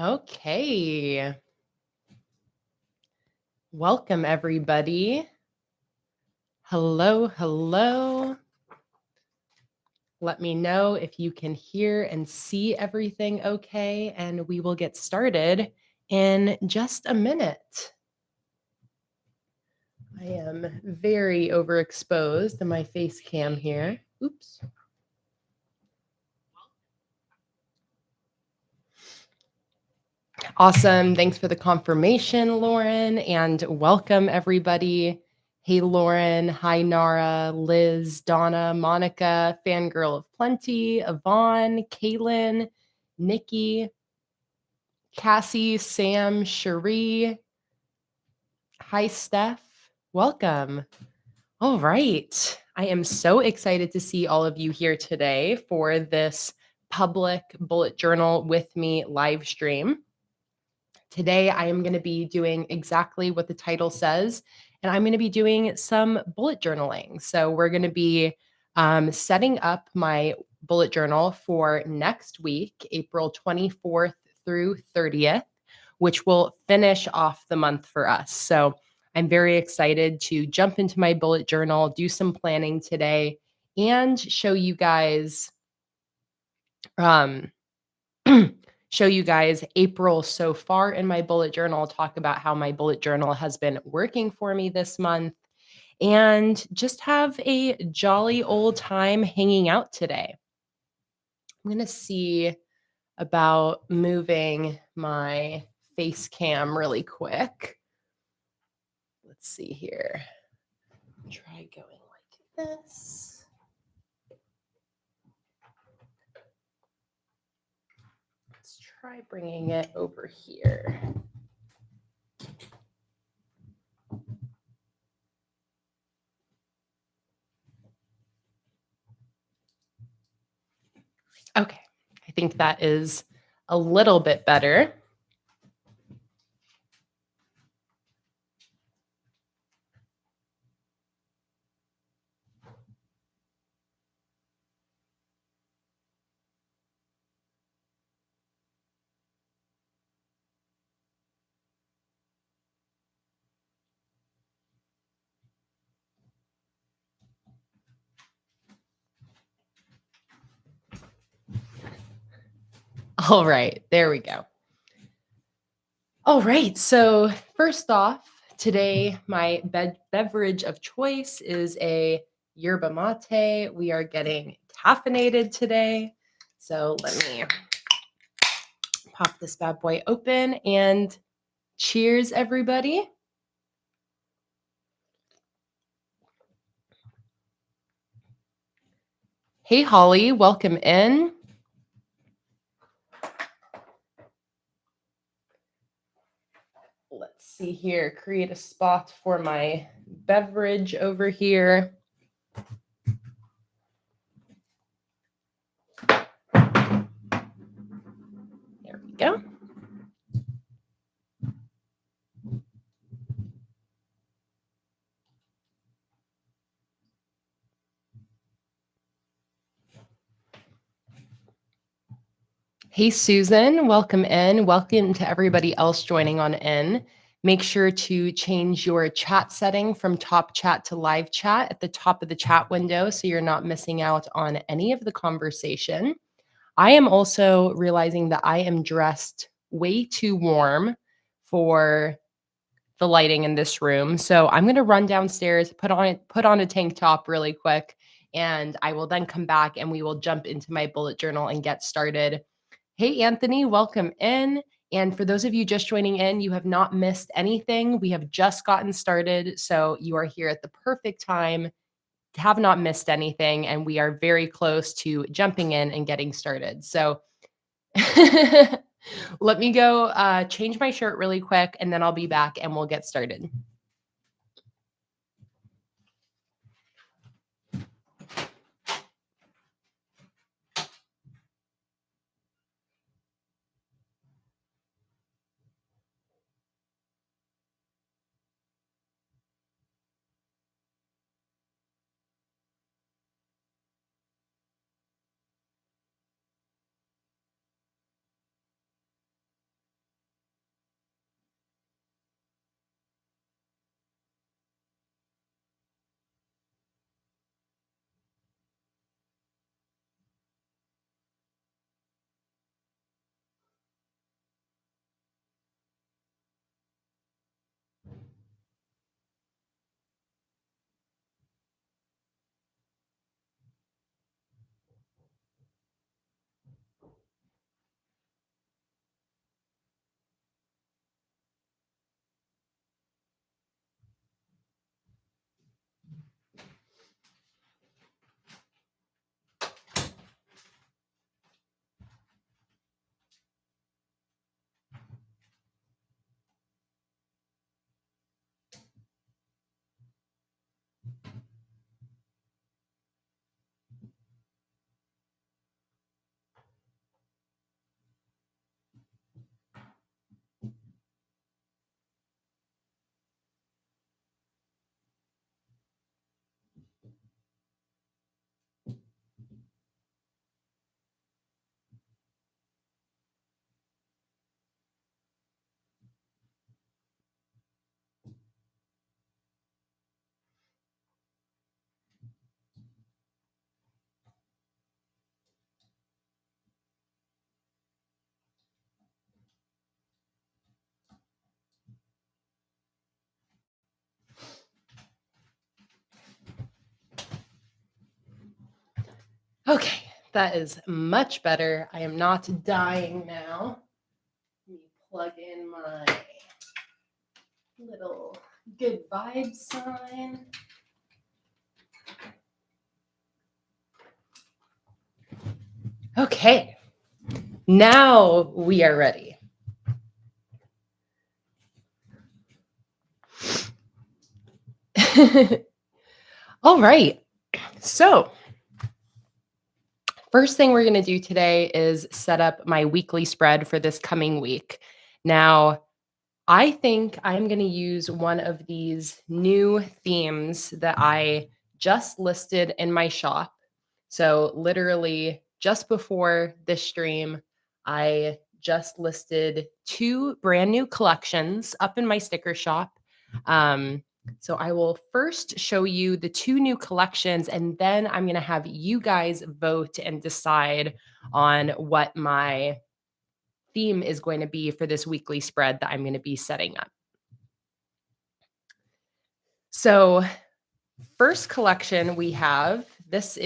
Okay. Welcome, everybody. Hello, hello. Let me know if you can hear and see everything okay, and we will get started in just a minute. I am very overexposed in my face cam here. Oops. Awesome. Thanks for the confirmation, Lauren, and welcome everybody. Hey, Lauren. Hi, Nara, Liz, Donna, Monica, Fangirl of Plenty, Yvonne, Kaylin, Nikki, Cassie, Sam, Cherie. Hi, Steph. Welcome. All right. I am so excited to see all of you here today for this public bullet journal with me live stream. Today, I am going to be doing exactly what the title says, and I'm going to be doing some bullet journaling. So, we're going to be setting up my bullet journal for next week, April 24th through 30th, which will finish off the month for us. So, I'm very excited to jump into my bullet journal, do some planning today, and show you guys. Show you guys April so far in my bullet journal, talk about how my bullet journal has been working for me this month, and just have a jolly old time hanging out today. I'm going to see about moving my face cam really quick. Let's see here. Try going like this. Try bringing it over here. Okay, I think that is a little bit better. All right, there we go. All right, so first off, today my beverage of choice is a yerba mate. We are getting caffeinated today. So let me pop this bad boy open and cheers, everybody. Hey, Holly, welcome in. Let's see here, create a spot for my beverage over here. There we go. Hey, Susan, welcome in. Welcome to everybody else joining on in. Make sure to change your chat setting from top chat to live chat at the top of the chat window so you're not missing out on any of the conversation. I am also realizing that I am dressed way too warm for the lighting in this room. So I'm going to run downstairs, put on a tank top really quick, and I will then come back and we will jump into my bullet journal and get started. Hey, Anthony, welcome in. And for those of you just joining in, you have not missed anything. We have just gotten started. So you are here at the perfect time, have not missed anything. And we are very close to jumping in and getting started. So let me go change my shirt really quick, and then I'll be back and we'll get started. Okay, that is much better. I am not dying now. Let me plug in my little good vibe sign. Okay, now we are ready. All right, so first thing we're going to do today is set up my weekly spread for this coming week. Now, I think I'm going to use one of these new themes that I just listed in my shop. So, literally, just before this stream, I just listed 2 brand new collections up in my sticker shop. So, I will first show you the 2 new collections, and then I'm going to have you guys vote and decide on what my theme is going to be for this weekly spread that I'm going to be setting up. So, first collection we have, this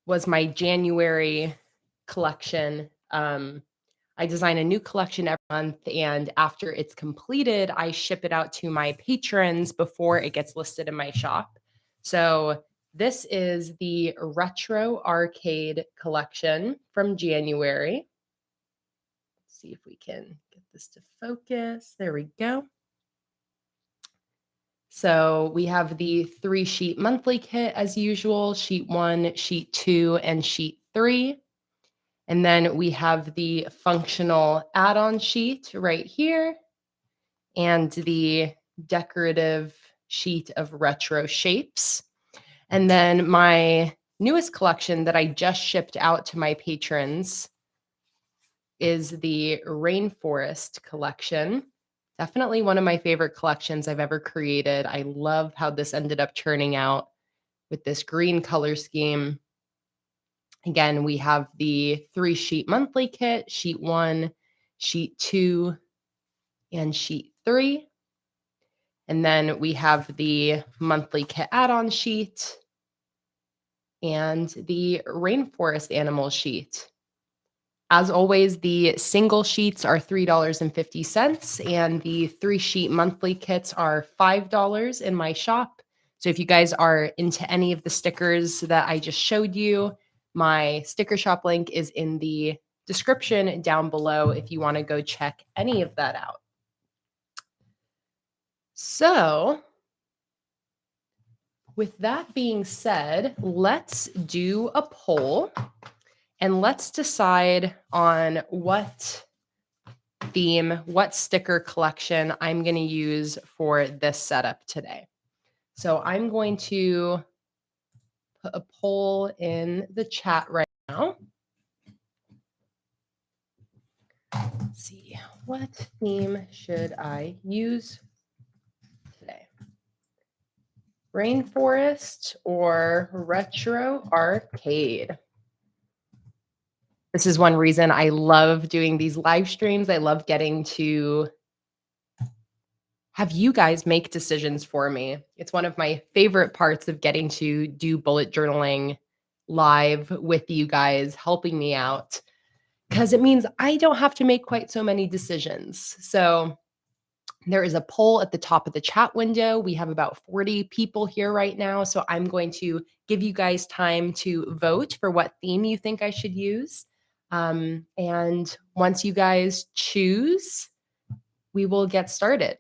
was my January collection. I design a new collection every month, and after it's completed, I ship it out to my patrons before it gets listed in my shop. So, this is the Retro Arcade collection from January. Let's see if we can get this to focus. There we go. So we have the 3-sheet monthly kit as usual, sheet 1, sheet 2, and sheet 3. And then we have the functional add-on sheet right here and the decorative sheet of retro shapes. And then my newest collection that I just shipped out to my patrons is the Rainforest collection. Definitely one of my favorite collections I've ever created. I love how this ended up turning out with this green color scheme. Again, we have the 3-sheet monthly kit, sheet 1, sheet 2, and sheet 3. And then we have the monthly kit add-on sheet and the rainforest animal sheet. As always, the single sheets are $3.50 and the 3-sheet monthly kits are $5 in my shop. So if you guys are into any of the stickers that I just showed you, my sticker shop link is in the description down below if you want to go check any of that out. So with that being said, let's do a poll. And let's decide on what theme, what sticker collection I'm going to use for this setup today. So I'm going to put a poll in the chat right now. Let's see, what theme should I use today? Rainforest or retro arcade? This is one reason I love doing these live streams. I love getting to have you guys make decisions for me. It's one of my favorite parts of getting to do bullet journaling live with you guys, helping me out, because it means I don't have to make quite so many decisions. So there is a poll at the top of the chat window. We have about 40 people here right now. So I'm going to give you guys time to vote for what theme you think I should use. And once you guys choose, we will get started.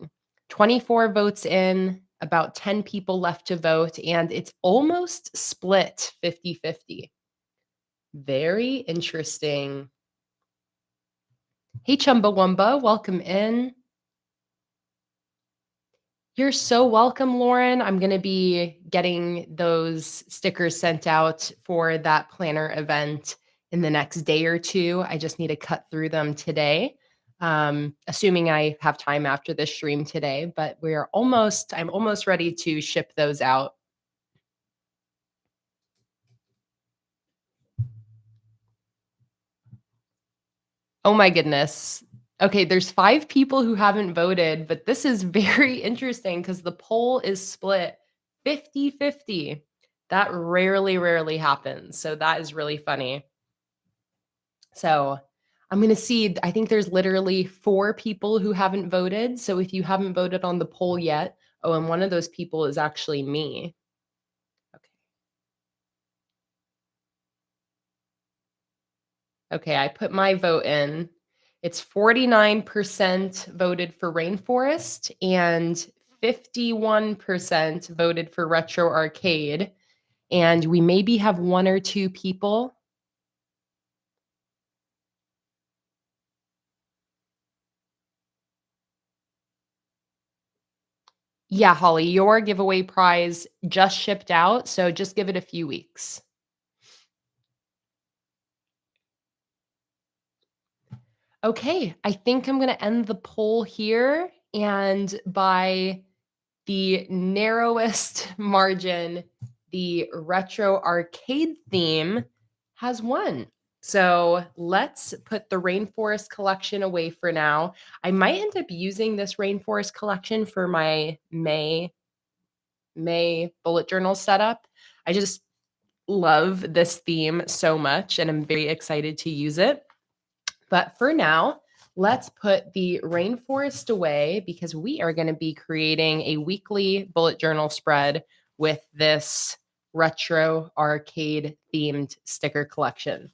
24 votes in, about 10 people left to vote, and it's almost split 50-50. Very interesting. Hey, Chumbawamba, welcome in. You're so welcome, Lauren. I'm going to be getting those stickers sent out for that planner event in the next day or two. I just need to cut through them today. Assuming I have time after this stream today, but I'm almost ready to ship those out. Oh my goodness. Okay, there's 5 people who haven't voted, but this is very interesting because the poll is split 50-50. That rarely, rarely happens. So that is really funny. So I'm going to see. I think there's literally 4 people who haven't voted. So if you haven't voted on the poll yet, oh, and one of those people is actually me. Okay. Okay, I put my vote in. It's 49% voted for Rainforest and 51% voted for Retro Arcade. And we maybe have 1 or 2 people. Yeah, Holly, your giveaway prize just shipped out, so just give it a few weeks. Okay, I think I'm gonna end the poll here, and by the narrowest margin, the retro arcade theme has won. So let's put the rainforest collection away for now. I might end up using this rainforest collection for my May bullet journal setup. I just love this theme so much and I'm very excited to use it. But for now, let's put the rainforest away because we are going to be creating a weekly bullet journal spread with this retro arcade themed sticker collection.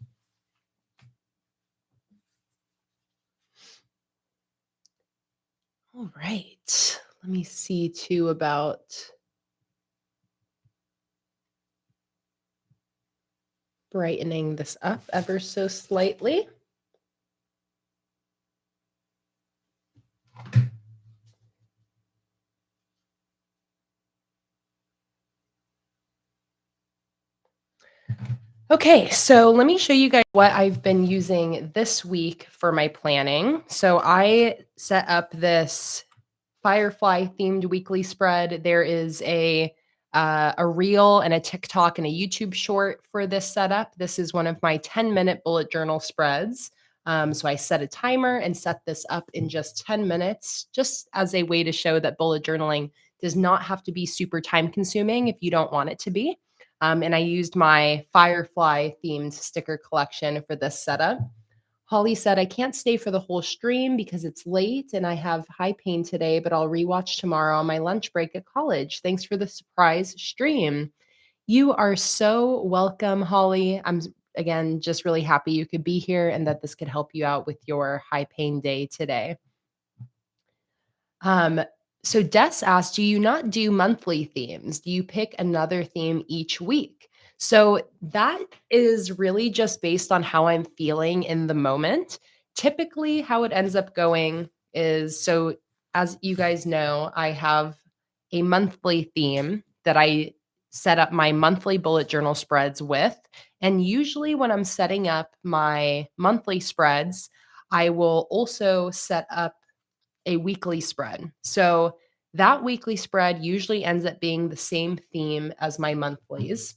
All right. Let me see too about brightening this up ever so slightly. Okay, so let me show you guys what I've been using this week for my planning. So I set up this Firefly themed weekly spread. There is a reel and a TikTok and a YouTube short for this setup. This is one of my 10-minute bullet journal spreads. So I set a timer and set this up in just 10 minutes, just as a way to show that bullet journaling does not have to be super time consuming if you don't want it to be. And I used my Firefly themed sticker collection for this setup. Holly said, I can't stay for the whole stream because it's late and I have high pain today, but I'll rewatch tomorrow on my lunch break at college. Thanks for the surprise stream. You are so welcome, Holly. I'm, again, just really happy you could be here and that this could help you out with your high pain day today. Um, so Des asked, do you not do monthly themes? Do you pick another theme each week? So that is really just based on how I'm feeling in the moment. Typically, how it ends up going is, so as you guys know, I have a monthly theme that I set up my monthly bullet journal spreads with. And usually, when I'm setting up my monthly spreads, I will also set up a weekly spread. So that weekly spread usually ends up being the same theme as my monthlies.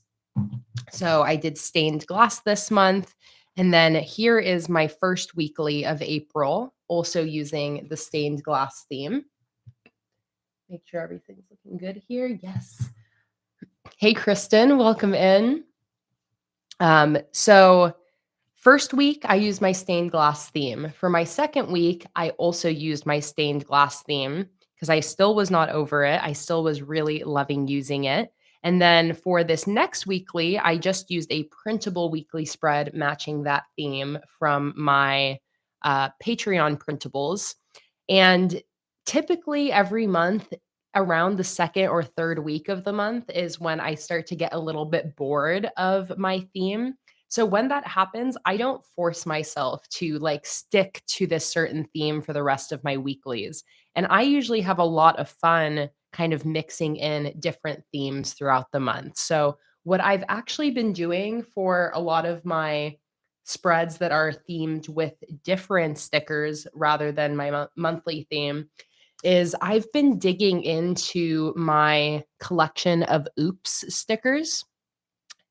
So I did stained glass this month. And then here is my first weekly of April, also using the stained glass theme. Make sure everything's looking good here. Yes. Hey, Kristen, welcome in. So first week, I used my stained glass theme. For my second week, I also used my stained glass theme because I still was not over it. I still was really loving using it. And then for this next weekly, I just used a printable weekly spread matching that theme from my Patreon printables. And typically every month, around the second or third week of the month is when I start to get a little bit bored of my theme. So when that happens, I don't force myself to like stick to this certain theme for the rest of my weeklies. And I usually have a lot of fun kind of mixing in different themes throughout the month. So what I've actually been doing for a lot of my spreads that are themed with different stickers rather than my monthly theme is I've been digging into my collection of oops stickers.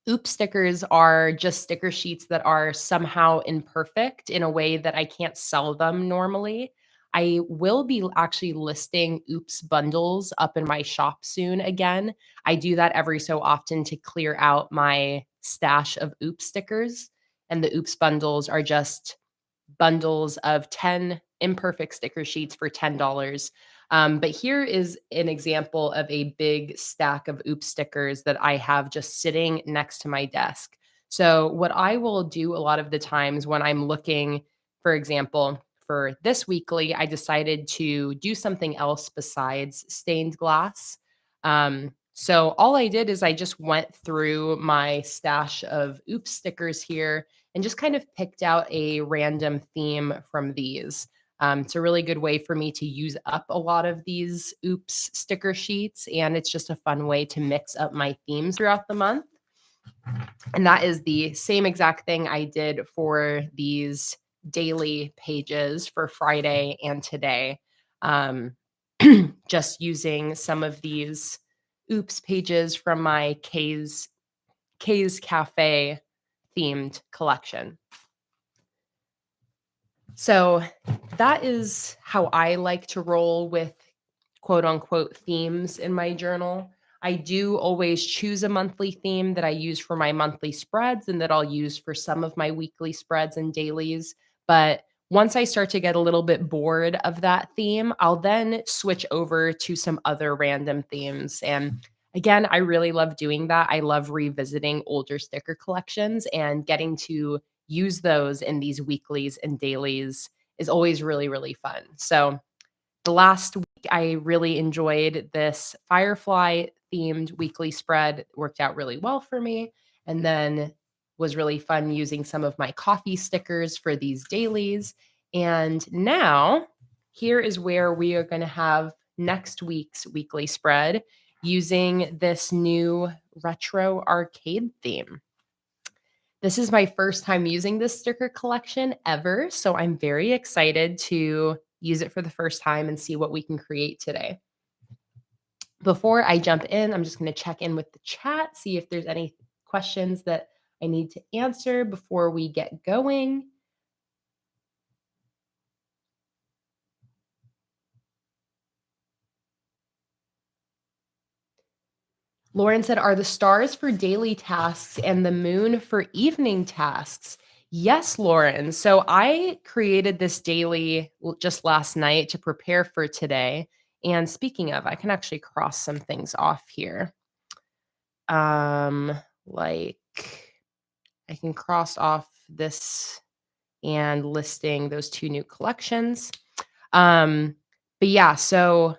Oops stickers are just sticker sheets that are somehow imperfect in a way that I can't sell them normally. I will be actually listing Oops bundles up in my shop soon again. I do that every so often to clear out my stash of Oops stickers. And the Oops bundles are just bundles of 10 imperfect sticker sheets for $10. But here is an example of a big stack of Oops stickers that I have just sitting next to my desk. So, what I will do a lot of the times when I'm looking, for example, for this weekly, I decided to do something else besides stained glass. So, all I did is I just went through my stash of Oops stickers here and just kind of picked out a random theme from these. It's a really good way for me to use up a lot of these Oops sticker sheets, and it's just a fun way to mix up my themes throughout the month. And that is the same exact thing I did for these daily pages for Friday and today. Um, just using some of these Oops pages from my Kay's Cafe themed collection. So that is how I like to roll with quote unquote themes in my journal. I do always choose a monthly theme that I use for my monthly spreads and that I'll use for some of my weekly spreads and dailies. But once I start to get a little bit bored of that theme, I'll then switch over to some other random themes. And again, I really love doing that. I love revisiting older sticker collections and getting to use those in these weeklies and dailies is always really, really fun. So the last week, I really enjoyed this firefly themed weekly spread. It worked out really well for me. And then was really fun using some of my coffee stickers for these dailies. And now here is where we are going to have next week's weekly spread using this new retro arcade theme. This is my first time using this sticker collection ever, so I'm very excited to use it for the first time and see what we can create today. Before I jump in, I'm just going to check in with the chat, see if there's any questions that I need to answer before we get going. Lauren said, "Are the stars for daily tasks and the moon for evening tasks?" Yes, Lauren. So I created this daily just last night to prepare for today. And speaking of, I can actually cross some things off here. Um, like I can cross off this and listing those two new collections. Um, but yeah, so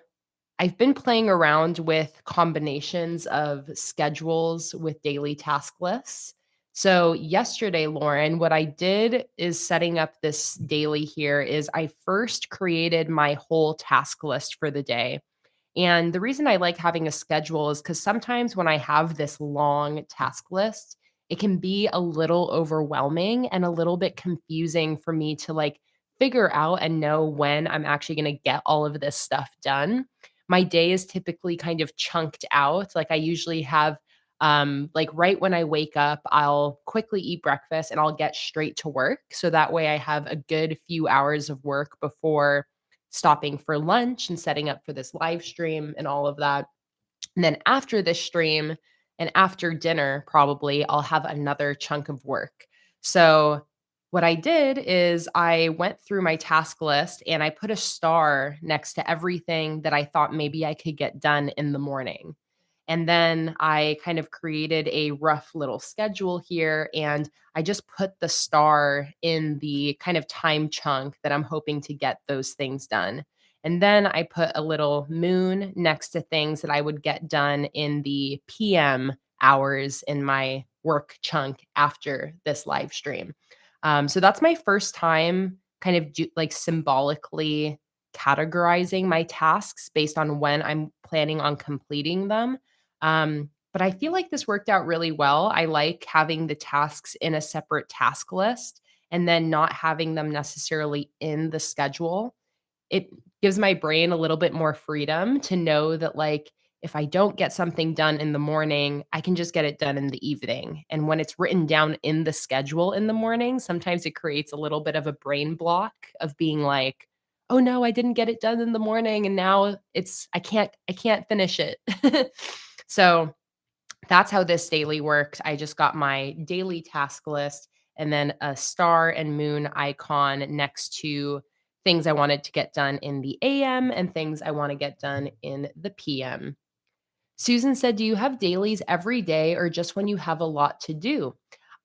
I've been playing around with combinations of schedules with daily task lists. So yesterday, Lauren, what I did is setting up this daily here is I first created my whole task list for the day. And the reason I like having a schedule is because sometimes when I have this long task list, it can be a little overwhelming and a little bit confusing for me to like figure out and know when I'm actually going to get all of this stuff done. My day is typically kind of chunked out. Like I usually have like right when I wake up, I'll quickly eat breakfast and I'll get straight to work. So that way I have a good few hours of work before stopping for lunch and setting up for this live stream and all of that. And then after this stream and after dinner, probably I'll have another chunk of work. So, what I did is I went through my task list and I put a star next to everything that I thought maybe I could get done in the morning. And then I kind of created a rough little schedule here and I just put the star in the kind of time chunk that I'm hoping to get those things done. And then I put a little moon next to things that I would get done in the PM hours in my work chunk after this live stream. So that's my first time kind of like symbolically categorizing my tasks based on when I'm planning on completing them. But I feel like this worked out really well. I like having the tasks in a separate task list and then not having them necessarily in the schedule. It gives my brain a little bit more freedom to know that, like, if I don't get something done in the morning, I can just get it done in the evening. And when it's written down in the schedule in the morning, sometimes it creates a little bit of a brain block of being like, oh no, I didn't get it done in the morning and now I can't finish it. So that's how this daily works. I just got my daily task list and then a star and moon icon next to things I wanted to get done in the AM and things I want to get done in the PM. Susan said, do you have dailies every day or just when you have a lot to do?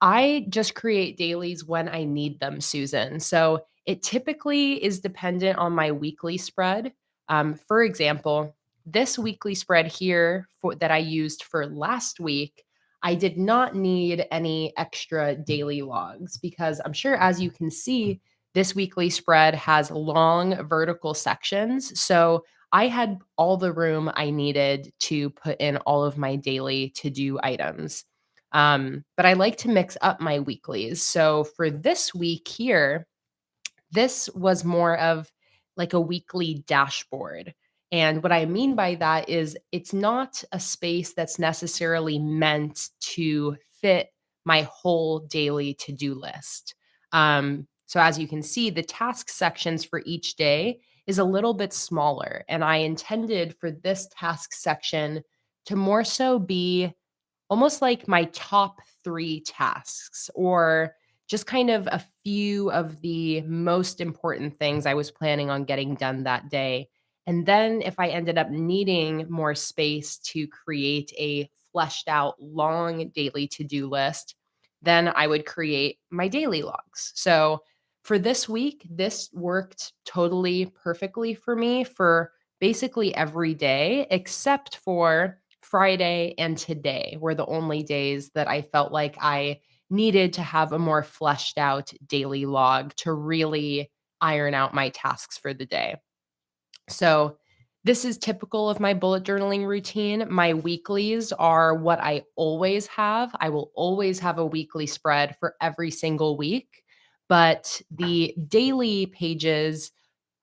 I just create dailies when I need them, Susan. So it typically is dependent on my weekly spread. For example, this weekly spread here that I used for last week, I did not need any extra daily logs because I'm sure, as you can see, this weekly spread has long vertical sections. So I had all the room I needed to put in all of my daily to do items. But I like to mix up my weeklies. So for this week here, this was more of like a weekly dashboard. And what I mean by that is it's not a space that's necessarily meant to fit my whole daily to do list. So, as you can see, the task sections for each day is a little bit smaller. And I intended for this task section to more so be almost like my top 3 tasks or just kind of a few of the most important things I was planning on getting done that day. And then if I ended up needing more space to create a fleshed out long daily to-do list, then I would create my daily logs. So for this week, this worked totally perfectly for me for basically every day except for Friday and today were the only days that I felt like I needed to have a more fleshed out daily log to really iron out my tasks for the day. So, this is typical of my bullet journaling routine. My weeklies are what I always have. I will always have a weekly spread for every single week, but the daily pages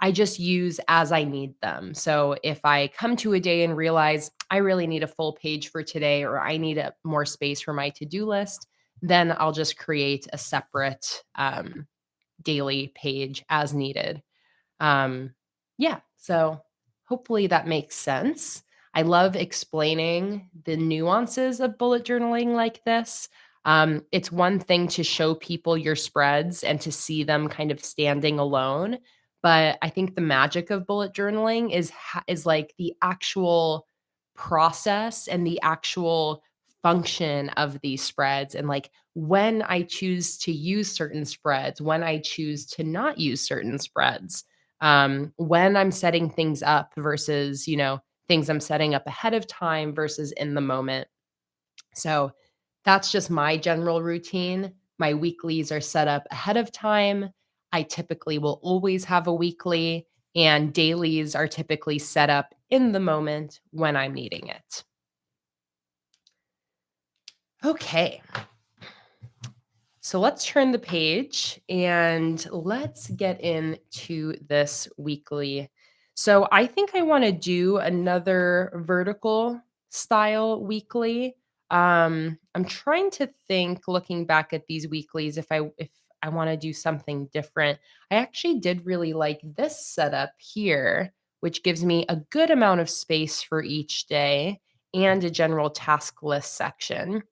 I just use as I need them. So if I come to a day and realize I really need a full page for today or I need more space for my to-do list, then I'll just create a separate daily page as needed. Yeah, so hopefully that makes sense. I love explaining the nuances of bullet journaling like this. It's one thing to show people your spreads and to see them kind of standing alone, but I think the magic of bullet journaling is like the actual process and the actual function of these spreads and like when I choose to use certain spreads, when I choose to not use certain spreads, when I'm setting things up versus, things I'm setting up ahead of time versus in the moment. So that's just my general routine. My weeklies are set up ahead of time. I typically will always have a weekly, and dailies are typically set up in the moment when I'm needing it. Okay. So let's turn the page and let's get into this weekly. So I think I want to do another vertical style weekly. I'm trying to think, looking back at these weeklies, if I want to do something different. I actually did really like this setup here, which gives me a good amount of space for each day and a general task list section.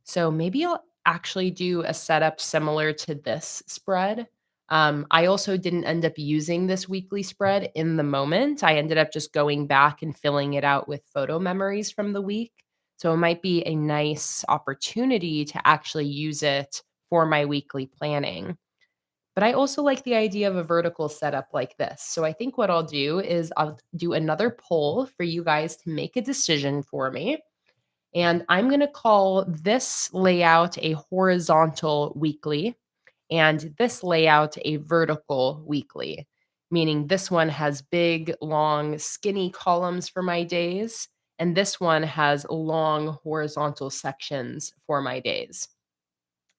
So maybe I'll actually do a setup similar to this spread. I also didn't end up using this weekly spread in the moment. I ended up just going back and filling it out with photo memories from the week. So it might be a nice opportunity to actually use it for my weekly planning. But I also like the idea of a vertical setup like this. So I think what I'll do is I'll do another poll for you guys to make a decision for me. And I'm going to call this layout a horizontal weekly and this layout a vertical weekly, meaning this one has big, long, skinny columns for my days, and this one has long horizontal sections for my days.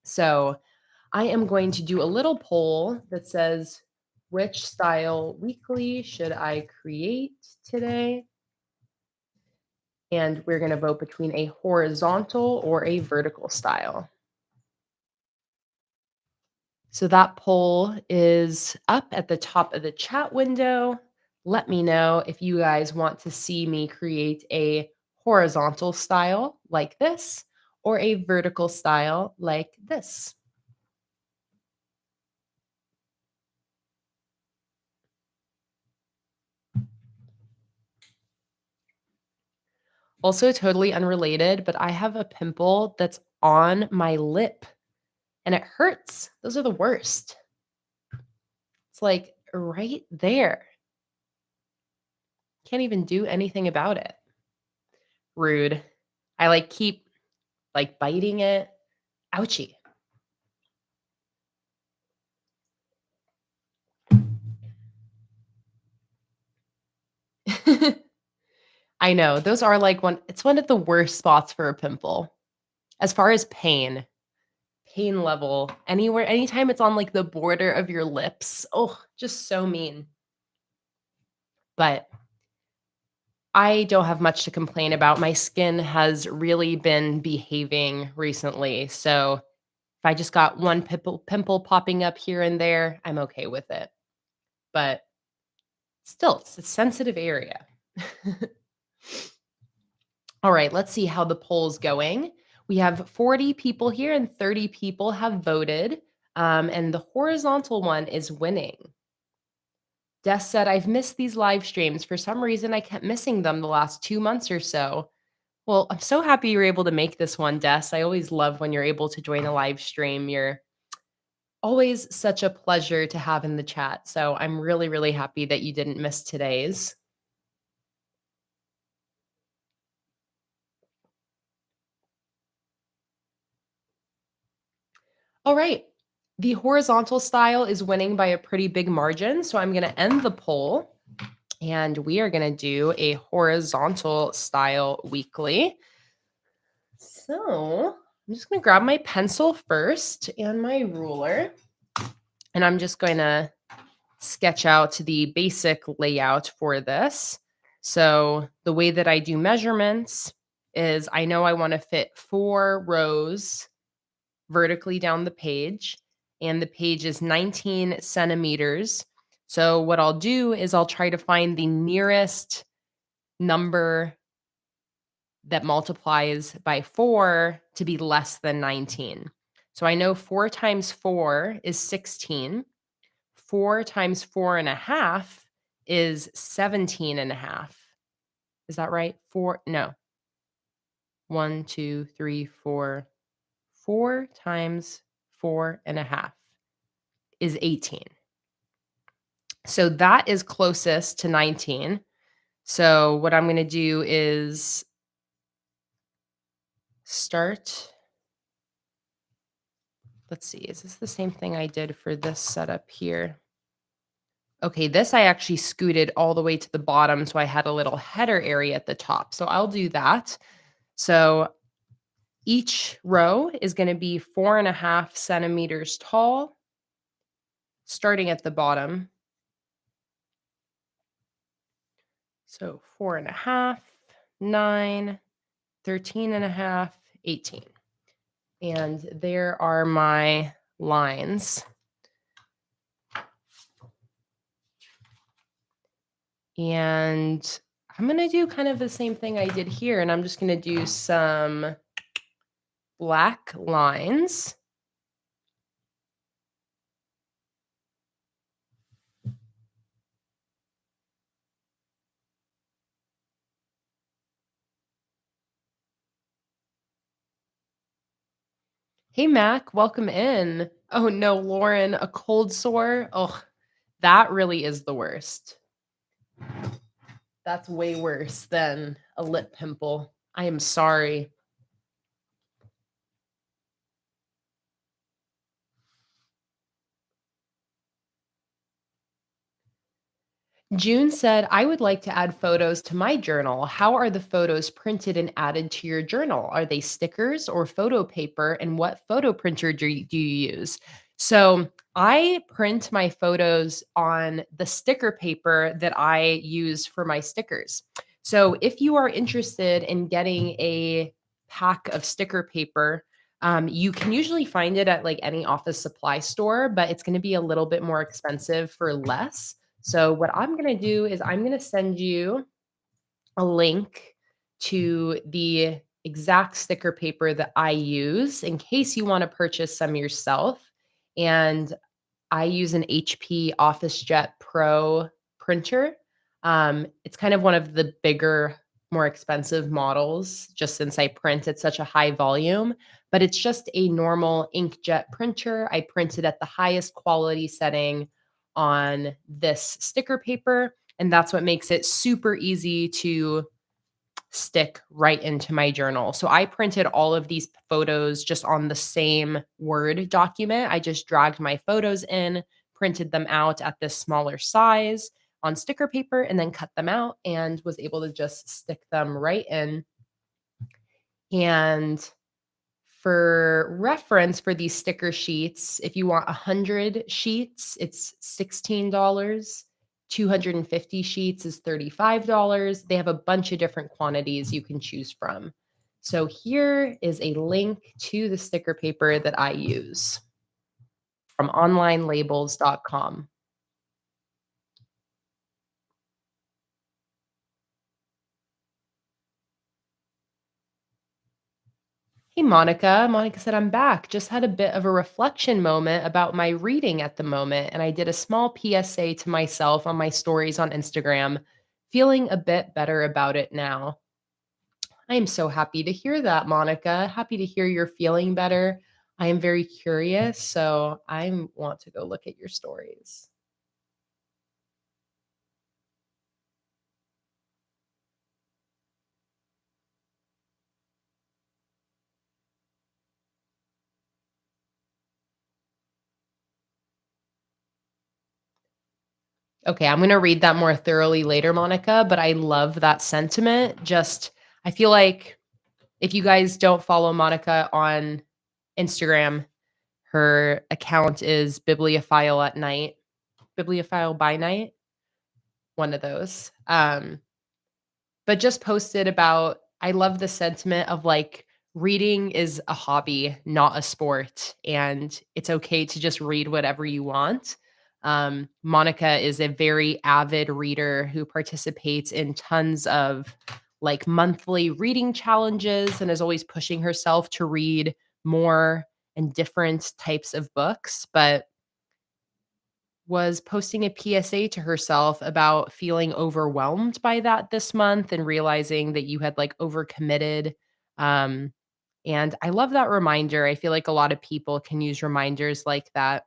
So I am going to do a little poll that says, which style weekly should I create today? And we're going to vote between a horizontal or a vertical style. So that poll is up at the top of the chat window. Let me know if you guys want to see me create a horizontal style like this or a vertical style like this. Also, totally unrelated, but I have a pimple that's on my lip and it hurts. Those are the worst. It's like right there. Can't even do anything about it. Rude. I like keep like biting it. Ouchie. I know. Those are like it's one of the worst spots for a pimple. As far as pain level, anywhere, anytime it's on like the border of your lips. Oh, just so mean. But I don't have much to complain about. My skin has really been behaving recently. So if I just got one pimple popping up here and there, I'm okay with it. But still, it's a sensitive area. All right, let's see how the poll's going. We have 40 people here and 30 people have voted. And the horizontal one is winning. Des said, I've missed these live streams. For some reason, I kept missing them the last 2 months or so. Well, I'm so happy you were able to make this one, Des. I always love when you're able to join a live stream. You're always such a pleasure to have in the chat. So I'm really, really happy that you didn't miss today's. All right. The horizontal style is winning by a pretty big margin. So I'm going to end the poll and we are going to do a horizontal style weekly. So I'm just going to grab my pencil first and my ruler. And I'm just going to sketch out the basic layout for this. So the way that I do measurements is I know I want to fit 4 rows vertically down the page, and the page is 19 centimeters. So what I'll do is I'll try to find the nearest number that multiplies by 4 to be less than 19. So I know 4 times 4 is 16. 4 times 4.5 is 17.5. Is that right? 4, no. 1, 2, 3, 4. 4 times 4.5 is 18. So that is closest to 19. So what I'm going to do is start. Let's see. Is this the same thing I did for this setup here? Okay, this I actually scooted all the way to the bottom, so I had a little header area at the top. So I'll do that. So each row is going to be 4.5 centimeters tall, starting at the bottom. So 4.5, 9, 13.5, 18. And there are my lines. And I'm going to do kind of the same thing I did here. And I'm just going to do some black lines. Hey, Mac, welcome in. Oh, no, Lauren, a cold sore. Oh, that really is the worst. That's way worse than a lip pimple. I am sorry. June said, I would like to add photos to my journal. How are the photos printed and added to your journal? Are they stickers or photo paper? And what photo printer do you use? So I print my photos on the sticker paper that I use for my stickers. So if you are interested in getting a pack of sticker paper, You can usually find it at like any office supply store, but it's going to be a little bit more expensive for less. So, what I'm going to do is I'm going to send you a link to the exact sticker paper that I use in case you want to purchase some yourself. And I use an HP OfficeJet Pro printer. It's kind of one of the bigger, more expensive models, just since I print at such a high volume, but it's just a normal inkjet printer. I printed at the highest quality setting on this sticker paper, and that's what makes it super easy to stick right into my journal. So I printed all of these photos just on the same Word document. I just dragged my photos in, printed them out at this smaller size on sticker paper, and then cut them out and was able to just stick them right in. And for reference for these sticker sheets, if you want 100 sheets, it's $16. 250 sheets is $35. They have a bunch of different quantities you can choose from. So here is a link to the sticker paper that I use from onlinelabels.com. Hey, Monica. Monica said, I'm back. Just had a bit of a reflection moment about my reading at the moment. And I did a small PSA to myself on my stories on Instagram, feeling a bit better about it now. I am so happy to hear that, Monica. Happy to hear you're feeling better. I am very curious. So I want to go look at your stories. Okay, I'm going to read that more thoroughly later, Monica, but I love that sentiment. Just, I feel like if you guys don't follow Monica on Instagram, her account is bibliophile at night, bibliophile by night, one of those. But just posted about I love the sentiment of like reading is a hobby, not a sport, and it's okay to just read whatever you want. Monica is a very avid reader who participates in tons of like monthly reading challenges and is always pushing herself to read more and different types of books. But was posting a PSA to herself about feeling overwhelmed by that this month and realizing that you had like overcommitted. Um, and I love that reminder. I feel like a lot of people can use reminders like that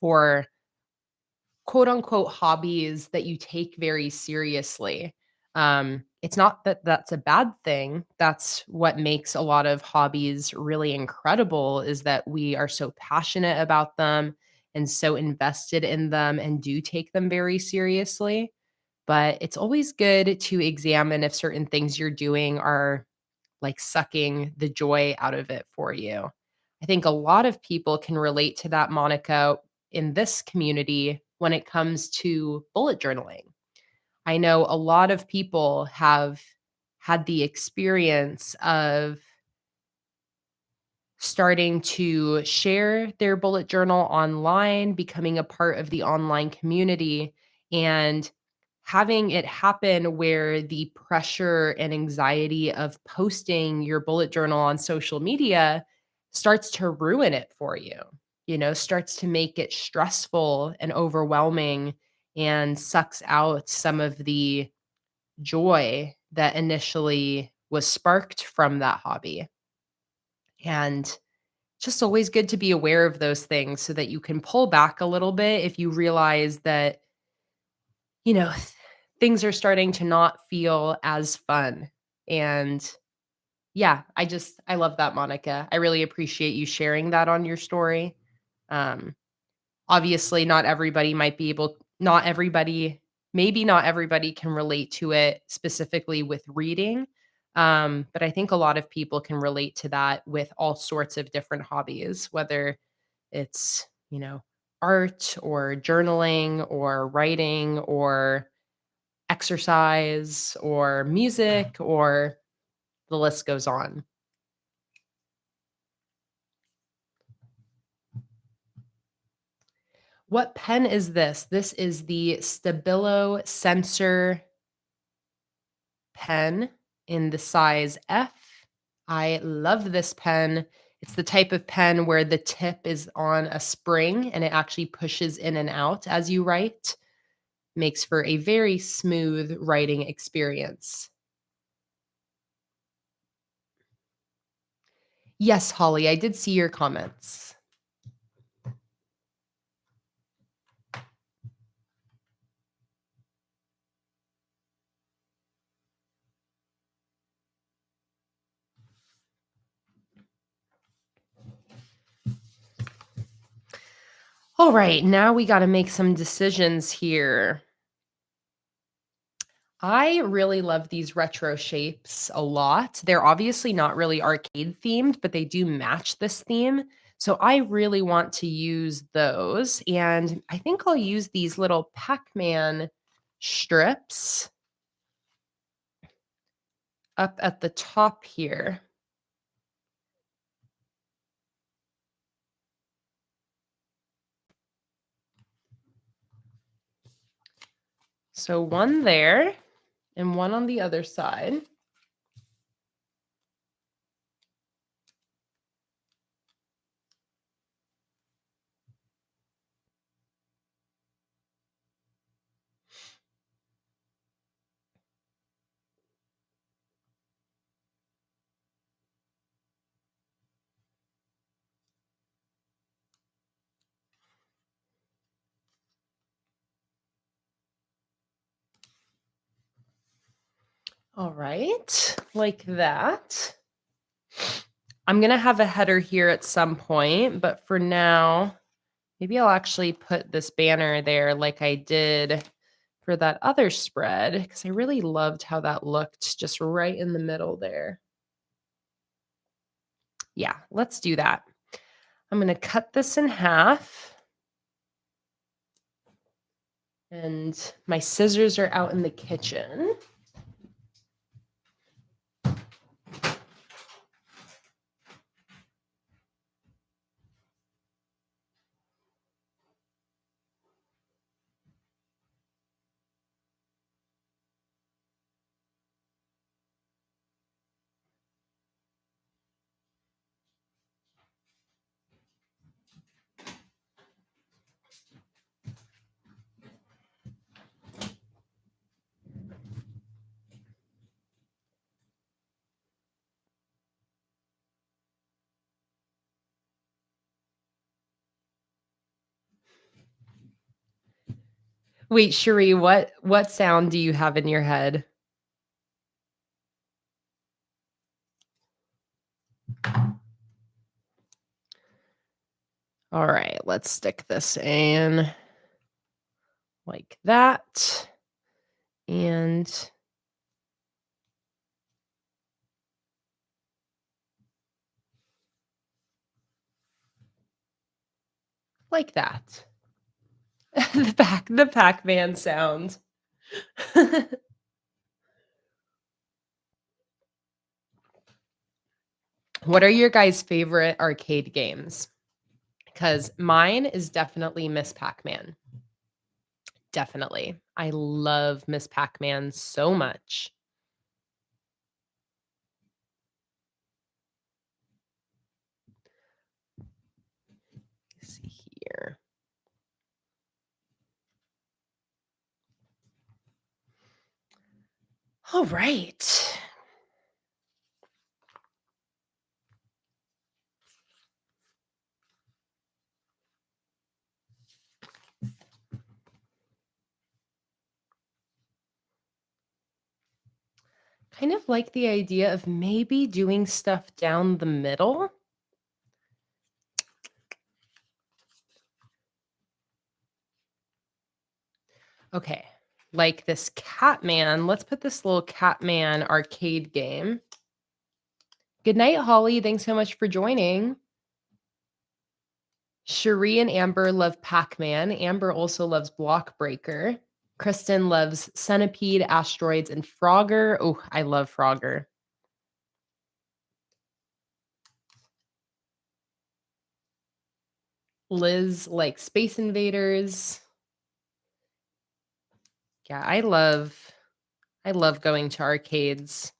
for quote unquote hobbies that you take very seriously. It's not that that's a bad thing. That's what makes a lot of hobbies really incredible is that we are so passionate about them and so invested in them and do take them very seriously. But it's always good to examine if certain things you're doing are like sucking the joy out of it for you. I think a lot of people can relate to that, Monica, in this community when it comes to bullet journaling. I know a lot of people have had the experience of starting to share their bullet journal online, becoming a part of the online community, and having it happen where the pressure and anxiety of posting your bullet journal on social media starts to ruin it for you, starts to make it stressful and overwhelming and sucks out some of the joy that initially was sparked from that hobby. And just always good to be aware of those things so that you can pull back a little bit if you realize that, you know, th- things are starting to not feel as fun. And yeah, I love that, Monica. I really appreciate you sharing that on your story. Um, Obviously, not everybody, maybe not everybody can relate to it specifically with reading. But I think a lot of people can relate to that with all sorts of different hobbies, whether it's, art or journaling or writing or exercise or music or the list goes on. What pen is this? This is the Stabilo Sensor pen in the size F. I love this pen. It's the type of pen where the tip is on a spring and it actually pushes in and out as you write. Makes for a very smooth writing experience. Yes, Holly, I did see your comments. All right, now we got to make some decisions here. I really love these retro shapes a lot. They're obviously not really arcade themed, but they do match this theme. So I really want to use those. And I think I'll use these little Pac-Man strips up at the top here. So one there and one on the other side. All right, like that. I'm going to have a header here at some point, but for now, maybe I'll actually put this banner there like I did for that other spread because I really loved how that looked just right in the middle there. Yeah, let's do that. I'm going to cut this in half. And my scissors are out in the kitchen. Wait, Cherie, what sound do you have in your head? All right, let's stick this in like that. And like that. the Pac-Man sound. What are your guys' favorite arcade games? Because mine is definitely Miss Pac-Man. Definitely. I love Miss Pac-Man so much. Let's see here. All right. Kind of like the idea of maybe doing stuff down the middle. Okay, like this Catman. Let's put this little Catman arcade game. Good night, Holly. Thanks so much for joining. Cherie and Amber love Pac-Man. Amber also loves Block Breaker. Kristen loves Centipede, Asteroids, and Frogger. Oh, I love Frogger. Liz likes Space Invaders. Yeah, I love going to arcades.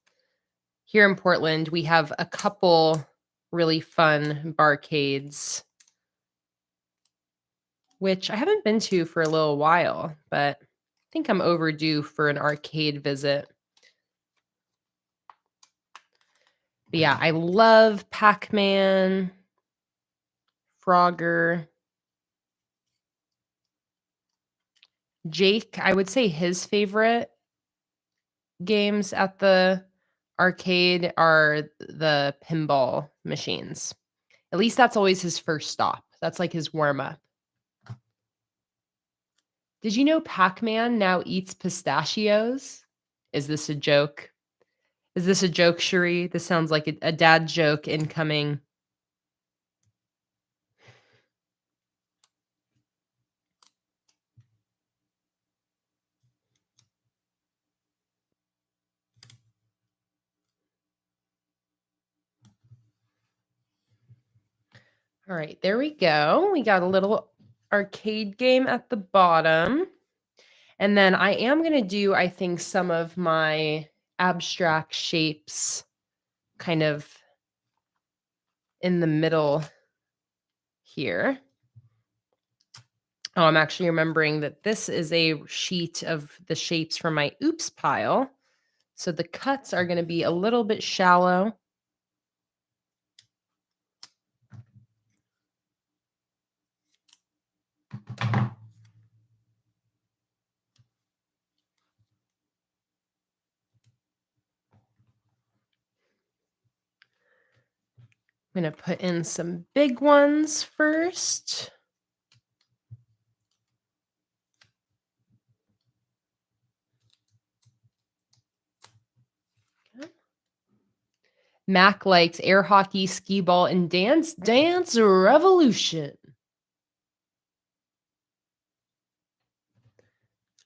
Here in Portland, we have a couple really fun barcades, which I haven't been to for a little while, but I think I'm overdue for an arcade visit. But yeah, I love Pac-Man, Frogger. Jake, I would say his favorite games at the arcade are the pinball machines. At least that's always his first stop. That's like his warm-up. Did you know Pac-Man now eats pistachios? Is this a joke? Is this a joke, Cherie? This sounds like a dad joke incoming. All right, there we go. We got a little arcade game at the bottom. And then I am going to do, I think, some of my abstract shapes kind of in the middle here. Oh, I'm actually remembering that this is a sheet of the shapes from my oops pile. So the cuts are going to be a little bit shallow. I'm going to put in some big ones first. Okay. Mac likes air hockey, skee ball, and Dance Revolution.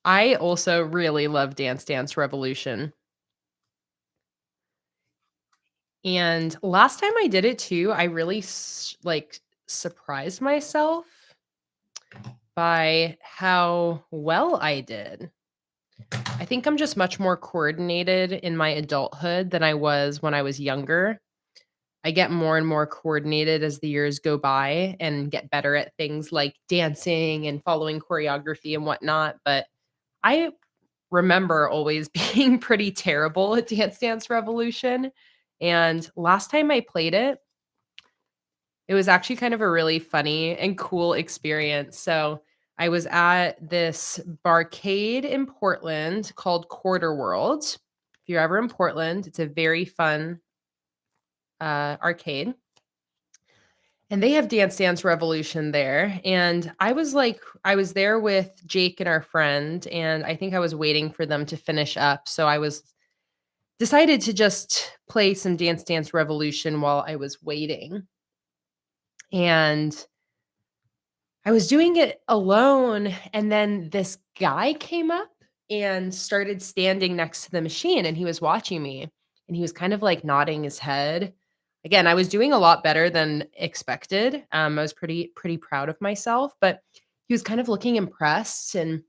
I also really love Dance Revolution. And last time I did it too, I really surprised myself by how well I did. I think I'm just much more coordinated in my adulthood than I was when I was younger. I get more and more coordinated as the years go by and get better at things like dancing and following choreography and whatnot. But I remember always being pretty terrible at Dance Revolution. And last time I played it, it was actually kind of a really funny and cool experience. So I was at this barcade in Portland called Quarter World. If you're ever in Portland, it's a very fun arcade. And they have Dance Revolution there. And I was there with Jake and our friend, and I think I was waiting for them to finish up. So I was decided to just play some Dance Revolution while I was waiting. And I was doing it alone, and then this guy came up and started standing next to the machine, and he was watching me, and he was kind of like nodding his head. Again, I was doing a lot better than expected. I was pretty proud of myself, but he was kind of looking impressed, and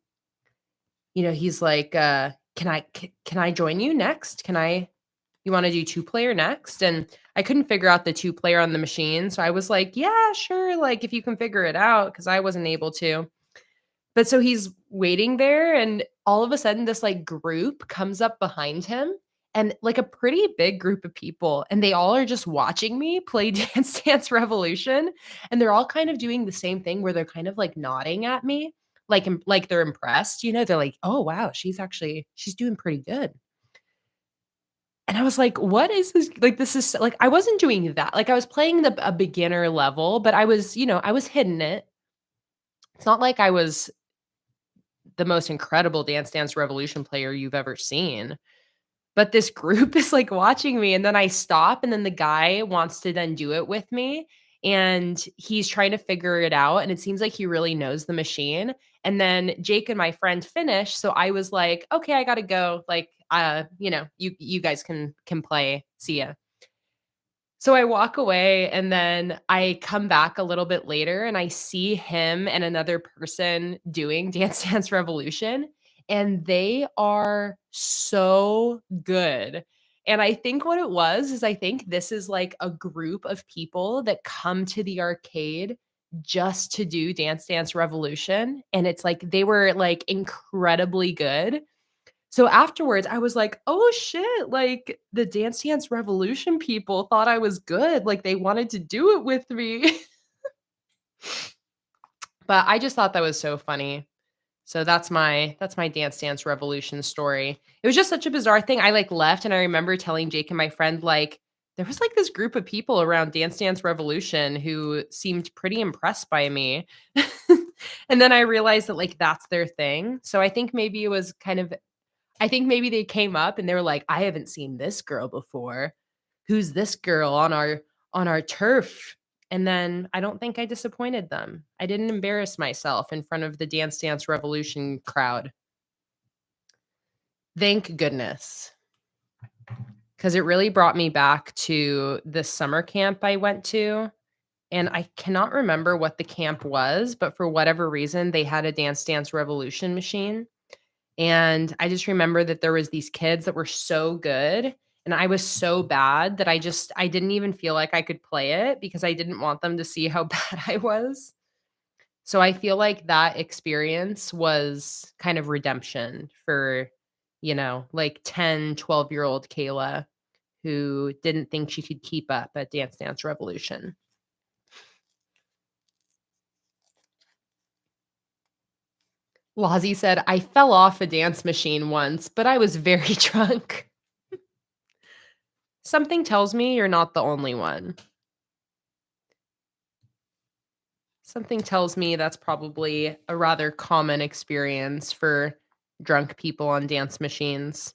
he's like, can I join you next? You want to do 2-player next?" And I couldn't figure out the 2-player on the machine. So I was like, yeah, sure. Like if you can figure it out, because I wasn't able to. But so he's waiting there, and all of a sudden this like group comes up behind him, and like a pretty big group of people. And they all are just watching me play Dance Revolution. And they're all kind of doing the same thing where they're kind of like nodding at me. Like they're impressed, they're like, oh wow, she's doing pretty good. And I was like, "What is this?" Like, this is like, I wasn't doing that. Like, I was playing a beginner level, but I was, I was hitting it. It's not like I was the most incredible Dance Revolution player you've ever seen. But this group is like watching me, and then I stop, and then the guy wants to then do it with me, and he's trying to figure it out, and it seems like he really knows the machine. And then Jake and my friend finish, so I was like, "Okay, I gotta go. Like, you guys can play. See ya." So I walk away and then I come back a little bit later and I see him and another person doing Dance Dance Revolution, and they are so good. And I think what it was is I think this is like a group of people that come to the arcade just to do Dance Dance Revolution. And it's like they were like incredibly good. So afterwards, I was like, "Oh shit, like the Dance Dance Revolution people thought I was good, like they wanted to do it with me." But I just thought that was so funny. So that's my Dance Dance Revolution story. It was just such a bizarre thing. I like left and I remember telling Jake and my friend like there was like this group of people around Dance Dance Revolution who seemed pretty impressed by me. And then I realized that like that's their thing. So I think maybe it was kind of I think maybe they came up and they were like, "I haven't seen this girl before. Who's this girl on our turf?" And then I don't think I disappointed them. I didn't embarrass myself in front of the Dance Dance Revolution crowd. Thank goodness. Because it really brought me back to the summer camp I went to. And I cannot remember what the camp was, but for whatever reason, they had a Dance Dance Revolution machine. And I just remember that there was these kids that were so good and I was so bad that I didn't even feel like I could play it because I didn't want them to see how bad I was. So I feel like that experience was kind of redemption for, like 10, 12-year-old Kayla who didn't think she could keep up at Dance Dance Revolution. Lozzie said, "I fell off a dance machine once, but I was very drunk." Something tells me you're not the only one. Something tells me that's probably a rather common experience for drunk people on dance machines.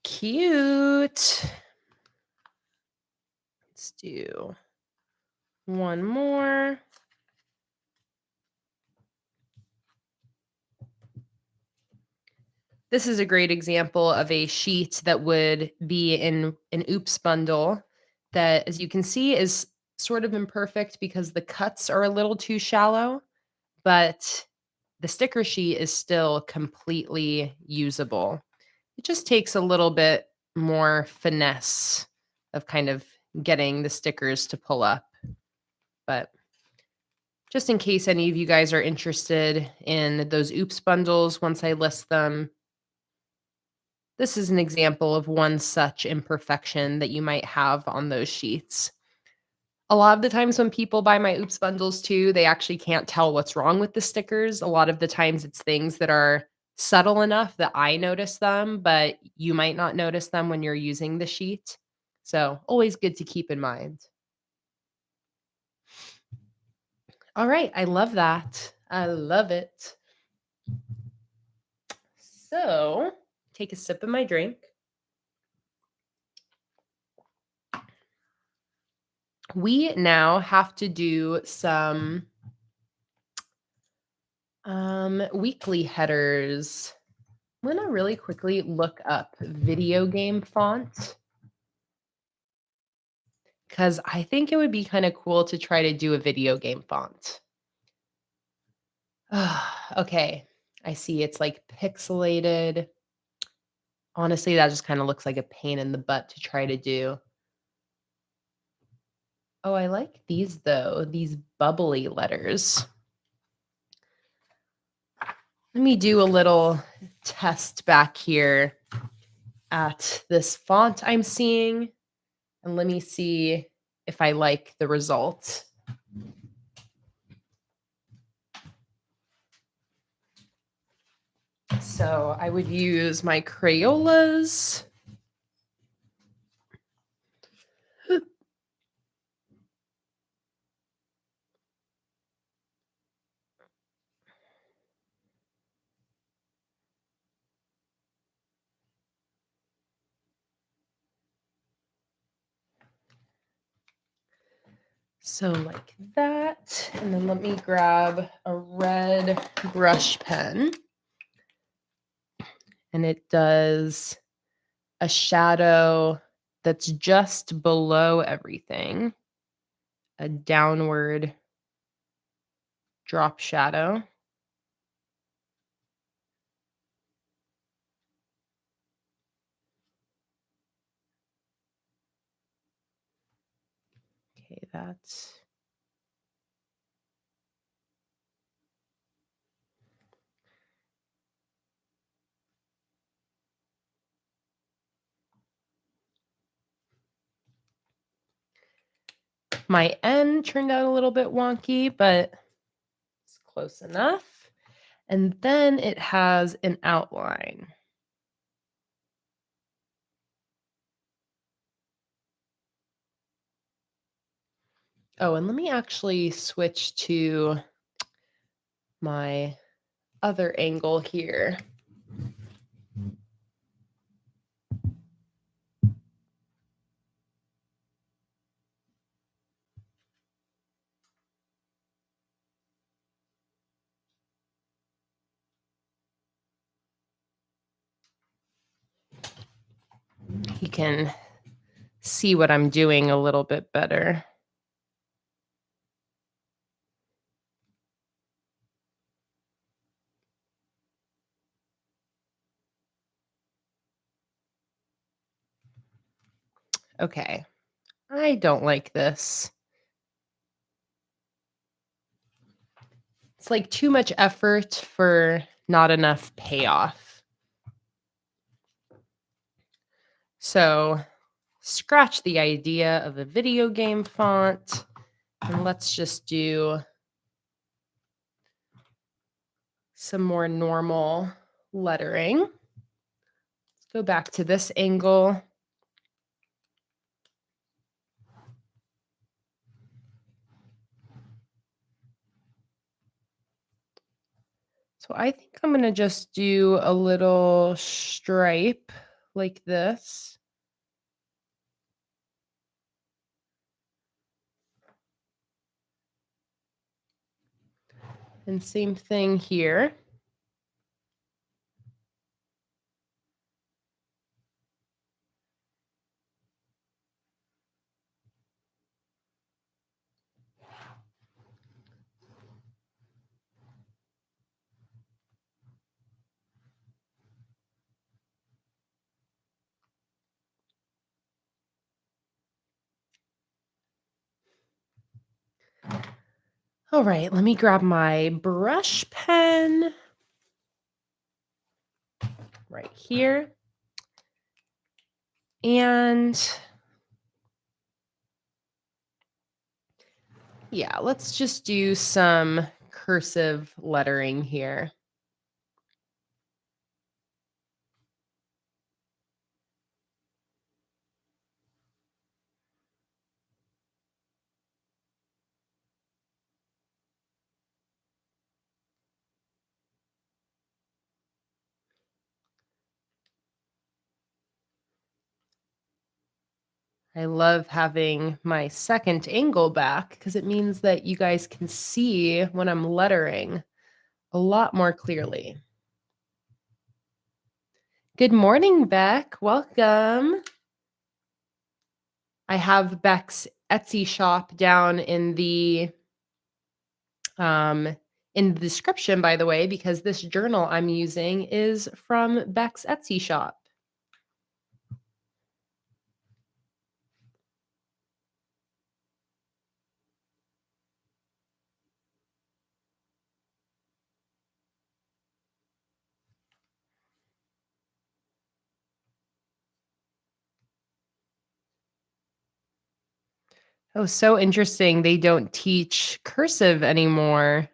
Cute. Let's do one more. This is a great example of a sheet that would be in an oops bundle that, as you can see, is sort of imperfect because the cuts are a little too shallow, but the sticker sheet is still completely usable. It just takes a little bit more finesse of kind of getting the stickers to pull up. But just in case any of you guys are interested in those oops bundles, once I list them, this is an example of one such imperfection that you might have on those sheets. A lot of the times when people buy my oops bundles too, they actually can't tell what's wrong with the stickers. A lot of the times it's things that are subtle enough that I notice them, but you might not notice them when you're using the sheet. So, always good to keep in mind. All right, I love that. I love it. So, take a sip of my drink. We now have to do some weekly headers. I'm gonna really quickly look up video game font because I think it would be kind of cool to try to do a video game font. Okay, I see it's like pixelated. Honestly, that just kind of looks like a pain in the butt to try to do. Oh, I like these though, these bubbly letters. Let me do a little test back here at this font I'm seeing, and let me see if I like the result. So I would use my Crayolas. So like that. And then let me grab a red brush pen. and it does a shadow that's just below everything, a downward drop shadow. Okay, that's my N turned out a little bit wonky, but it's close enough. And then it has an outline. Oh, and let me actually switch to my other angle here. You can see what I'm doing a little bit better. Okay, I don't like this. It's like too much effort for not enough payoff. So scratch the idea of a video game font, and let's just do some more normal lettering. Let's go back to this angle. So I think I'm going to just do a little stripe like this. And same thing here. All right, let me grab my brush pen right here. And yeah, let's just do some cursive lettering here. I love having my second angle back because it means that you guys can see when I'm lettering a lot more clearly. Good morning, Beck. Welcome. I have Beck's Etsy shop down in the description, by the way, because this journal I'm using is from Beck's Etsy shop. Oh, so interesting. They don't teach cursive anymore.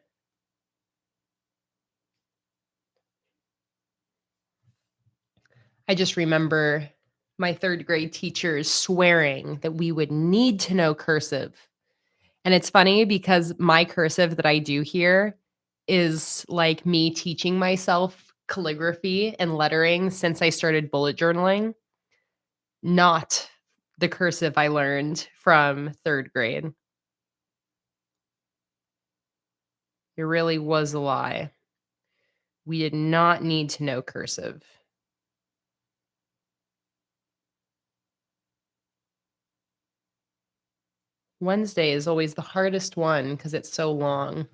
I just remember my third grade teachers swearing that we would need to know cursive. And it's funny because my cursive that I do here is like me teaching myself calligraphy and lettering since I started bullet journaling, not the cursive I learned from third grade. It really was a lie. We did not need to know cursive. Wednesday is always the hardest one because it's so long.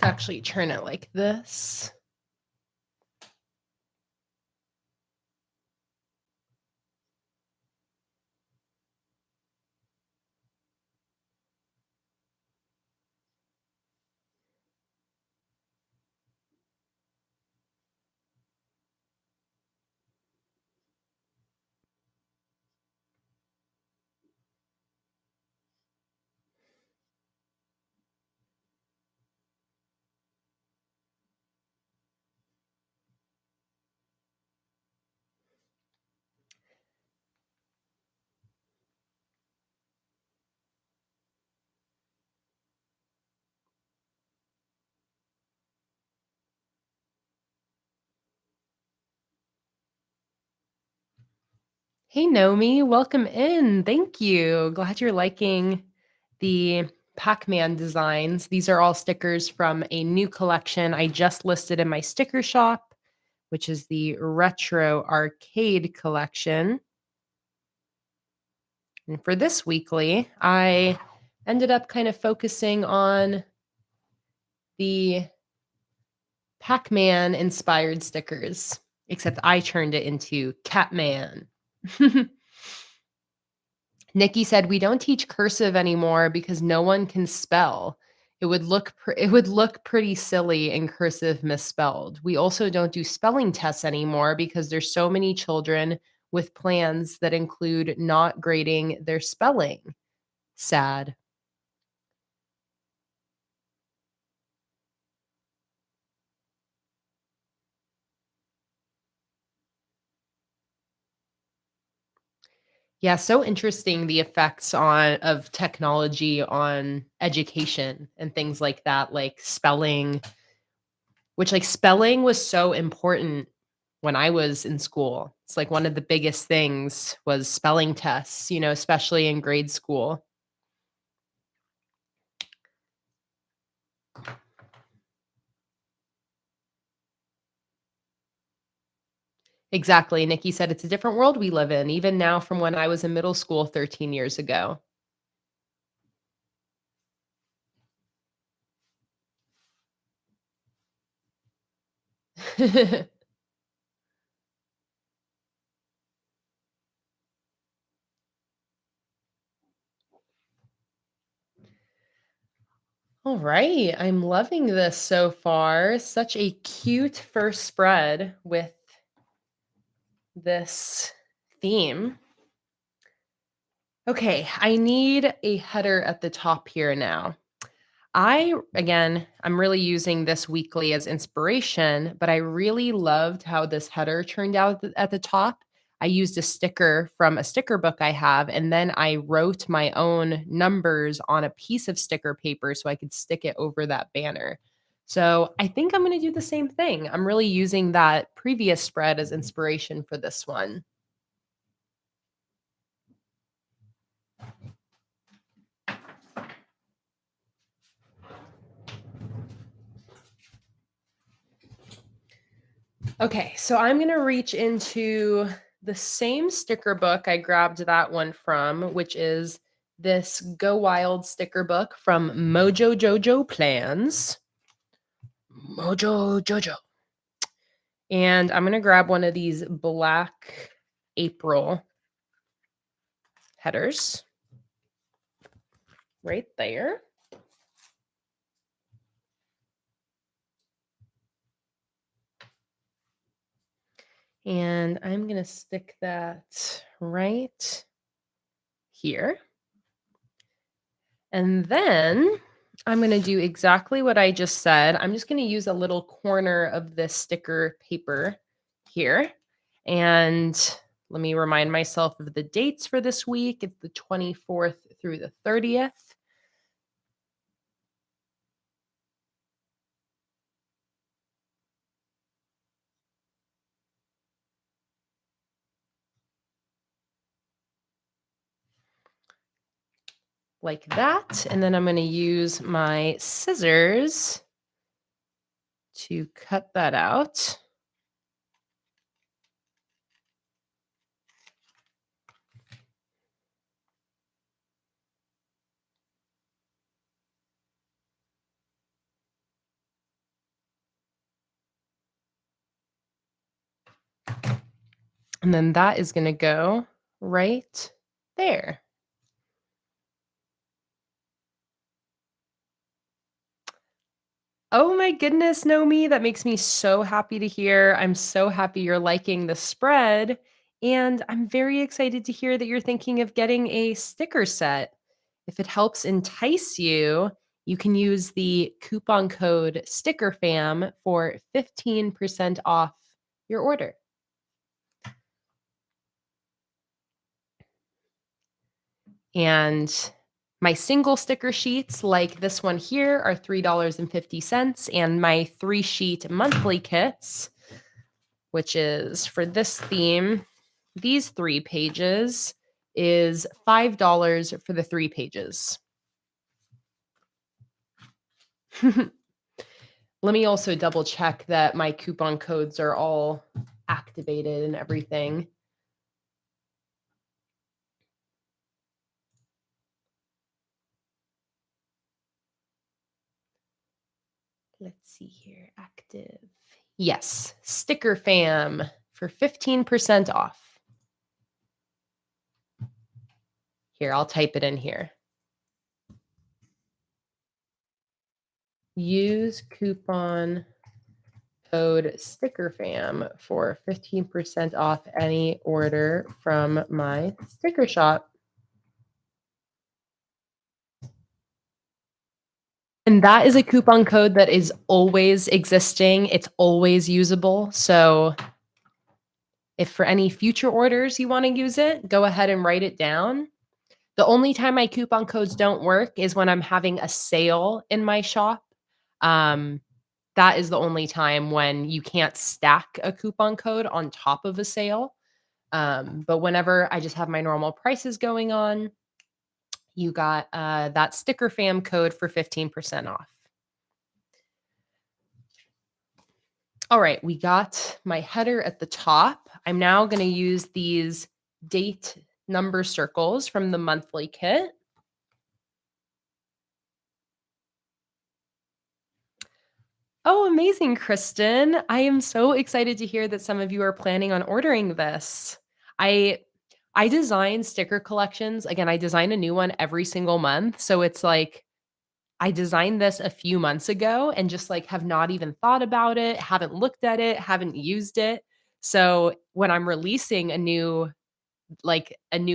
Let's actually turn it like this. Hey, Nomi, welcome in. Thank you. Glad you're liking the Pac-Man designs. These are all stickers from a new collection I just listed in my sticker shop, which is the Retro Arcade collection. And for this weekly, I ended up kind of focusing on the Pac-Man inspired stickers, except I turned it into Catman. Nikki said, "We don't teach cursive anymore because no one can spell. It would look pretty silly in cursive misspelled. We also don't do spelling tests anymore because there's so many children with plans that include not grading their spelling. Sad." Yeah, so interesting the effects of technology on education and things like that, like spelling, which like spelling was so important when I was in school. It's like one of the biggest things was spelling tests, especially in grade school. Exactly. Nikki said it's a different world we live in, even now from when I was in middle school 13 years ago. All right. I'm loving this so far. Such a cute first spread with this theme. Okay, I need a header at the top here now. I'm really using this weekly as inspiration, but I really loved how this header turned out at the top. I used a sticker from a sticker book I have, and then I wrote my own numbers on a piece of sticker paper so I could stick it over that banner. So I think I'm going to do the same thing. I'm really using that previous spread as inspiration for this one. Okay, so I'm going to reach into the same sticker book I grabbed that one from, which is this Go Wild sticker book from Mojo Jojo Plans. Mojo Jojo. And I'm going to grab one of these black April headers right there. And I'm going to stick that right here. And then I'm going to do exactly what I just said. I'm just going to use a little corner of this sticker paper here. And let me remind myself of the dates for this week. It's the 24th through the 30th. like that. And then I'm going to use my scissors to cut that out. And then that is going to go right there. Oh my goodness, Nomi, that makes me so happy to hear. I'm so happy you're liking the spread. And I'm very excited to hear that you're thinking of getting a sticker set. If it helps entice you, you can use the coupon code STICKERFAM for 15% off your order. And my single sticker sheets, like this one here, are $3.50, and my 3-sheet monthly kits, which is for this theme, these 3 pages, is $5 for the 3 pages. Let me also double check that my coupon codes are all activated and everything. Let's see here. Active. Yes. Sticker Fam for 15% off. Here, I'll type it in here. Use coupon code STICKERFAM for 15% off any order from my sticker shop. And that is a coupon code that is always existing. It's always usable. So if for any future orders you want to use it, go ahead and write it down. The only time my coupon codes don't work is when I'm having a sale in my shop. That is the only time when you can't stack a coupon code on top of a sale. But whenever I just have my normal prices going on, you got that Sticker Fam code for 15% off. All right, we got my header at the top. I'm now going to use these date number circles from the monthly kit. Oh, amazing, Kristen. I am so excited to hear that some of you are planning on ordering this. I design sticker collections. Again, I design a new one every single month. So it's like I designed this a few months ago and just like have not even thought about it, haven't looked at it, haven't used it. So when I'm releasing a new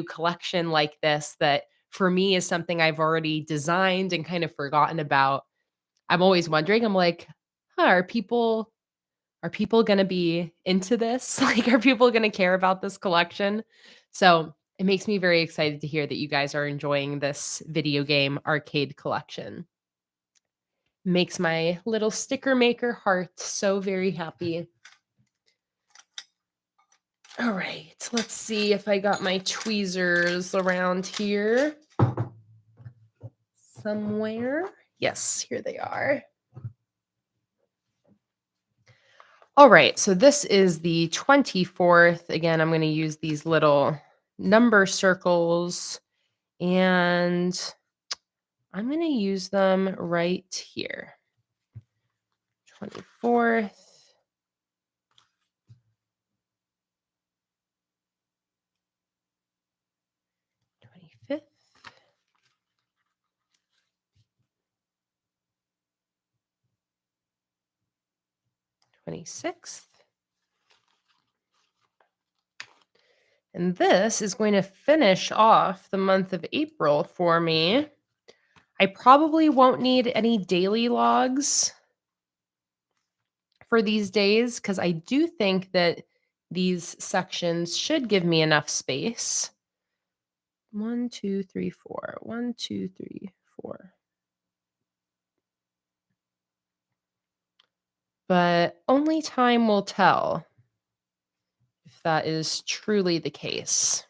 collection like this that for me is something I've already designed and kind of forgotten about, I'm always wondering, I'm like, huh, are people going to be into this? Like, are people going to care about this collection? So it makes me very excited to hear that you guys are enjoying this video game arcade collection. Makes my little sticker maker heart so very happy. All right, let's see if I got my tweezers around here somewhere. Yes, here they are. All right, so this is the 24th. Again, I'm going to use these little number circles, and I'm going to use them right here. 24th. 25th. 26th. And this is going to finish off the month of April for me. I probably won't need any daily logs for these days because I do think that these sections should give me enough space. 1, 2, 3, 4. 1, 2, 3, 4. But only time will tell if that is truly the case.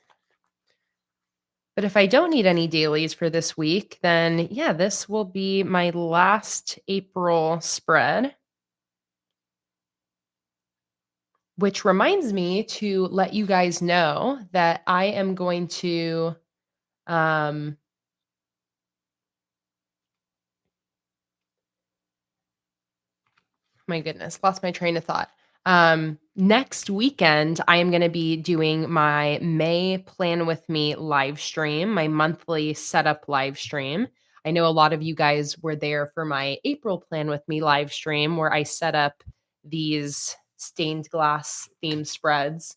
But if I don't need any dailies for this week, then yeah, this will be my last April spread, which reminds me to let you guys know that I am going to um my goodness, lost my train of thought. Next weekend, I am going to be doing my May Plan With Me live stream, my monthly setup live stream. I know a lot of you guys were there for my April Plan With Me live stream where I set up these stained glass theme spreads.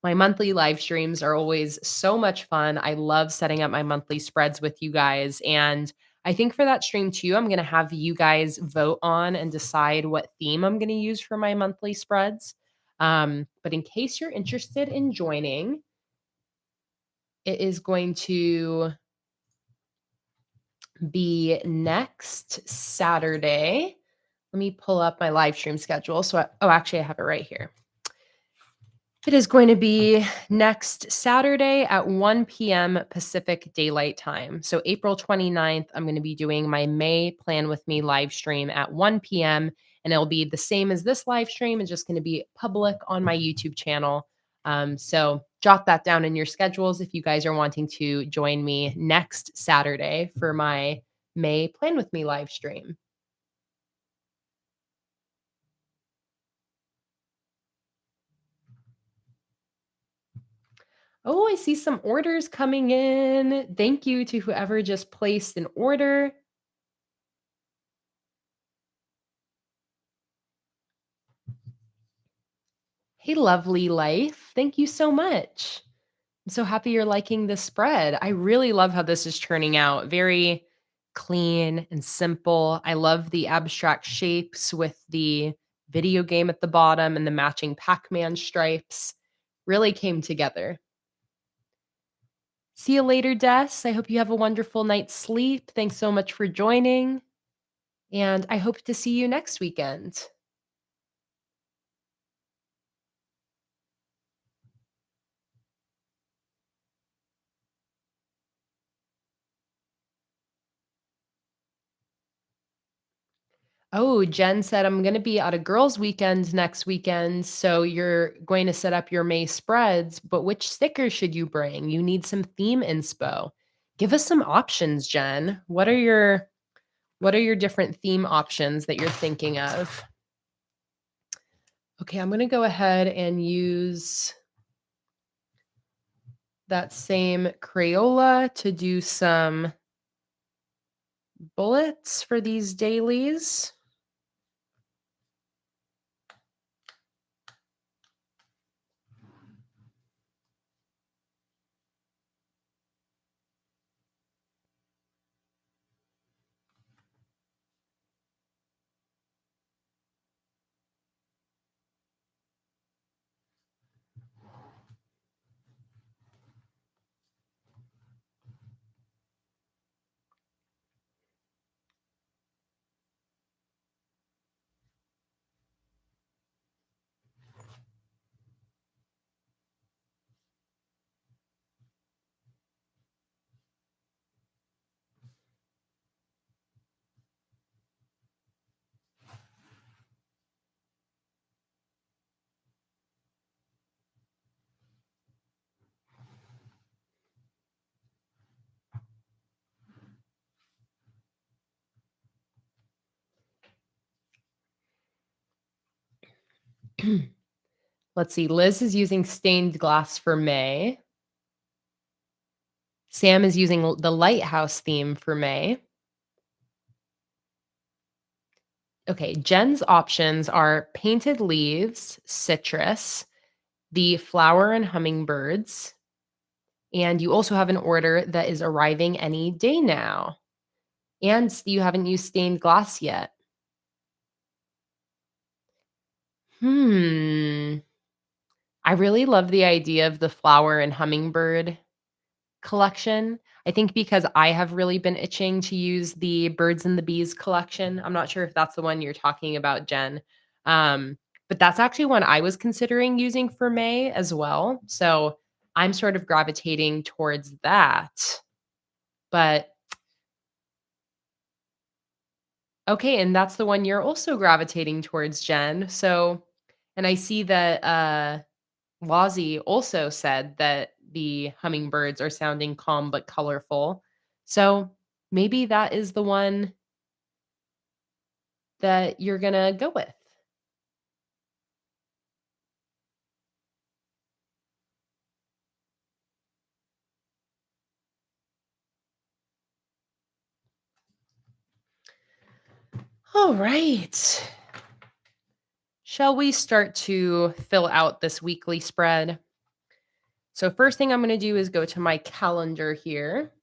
My monthly live streams are always so much fun. I love setting up my monthly spreads with you guys. And I think for that stream too, I'm going to have you guys vote on and decide what theme I'm going to use for my monthly spreads. But in case you're interested in joining, it is going to be next Saturday. Let me pull up my live stream schedule. Actually, I have it right here. It is going to be next Saturday at 1 p.m. Pacific Daylight Time. So April 29th, I'm going to be doing my May Plan With Me live stream at 1 p.m. And it'll be the same as this live stream. It's just going to be public on my YouTube channel. So jot that down in your schedules if you guys are wanting to join me next Saturday for my May Plan With Me live stream. Oh, I see some orders coming in. Thank you to whoever just placed an order. Hey, lovely life. Thank you so much. I'm so happy you're liking this spread. I really love how this is turning out. Very clean and simple. I love the abstract shapes with the video game at the bottom and the matching Pac-Man stripes. Really came together. See you later, Des. I hope you have a wonderful night's sleep. Thanks so much for joining. And I hope to see you next weekend. Oh, Jen said, I'm going to be at a girls' weekend next weekend. So you're going to set up your May spreads, but which stickers should you bring? You need some theme inspo. Give us some options, Jen. What are your different theme options that you're thinking of? Okay, I'm going to go ahead and use that same Crayola to do some bullets for these dailies. Let's see. Liz is using stained glass for May. Sam is using the lighthouse theme for May. Okay, Jen's options are painted leaves, citrus, the flower and hummingbirds, and you also have an order that is arriving any day now. And you haven't used stained glass yet. I really love the idea of the flower and hummingbird collection. I think because I have really been itching to use the birds and the bees collection. I'm not sure if that's the one you're talking about, Jen. But that's actually one I was considering using for May as well. So I'm sort of gravitating towards that. But okay, and that's the one you're also gravitating towards, Jen. So, and I see that Lozzie also said that the hummingbirds are sounding calm but colorful. So maybe that is the one that you're gonna go with. All right. Shall we start to fill out this weekly spread? So, first thing I'm going to do is go to my calendar here,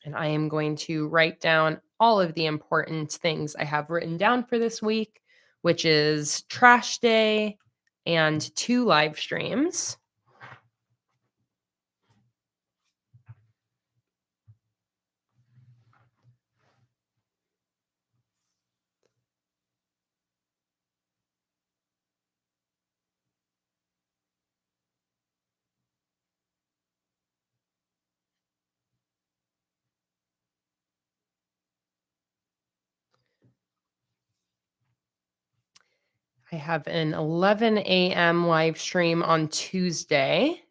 and I am going to write down all of the important things I have written down for this week, which is trash day and 2 live streams. I have an 11 a.m. live stream on Tuesday.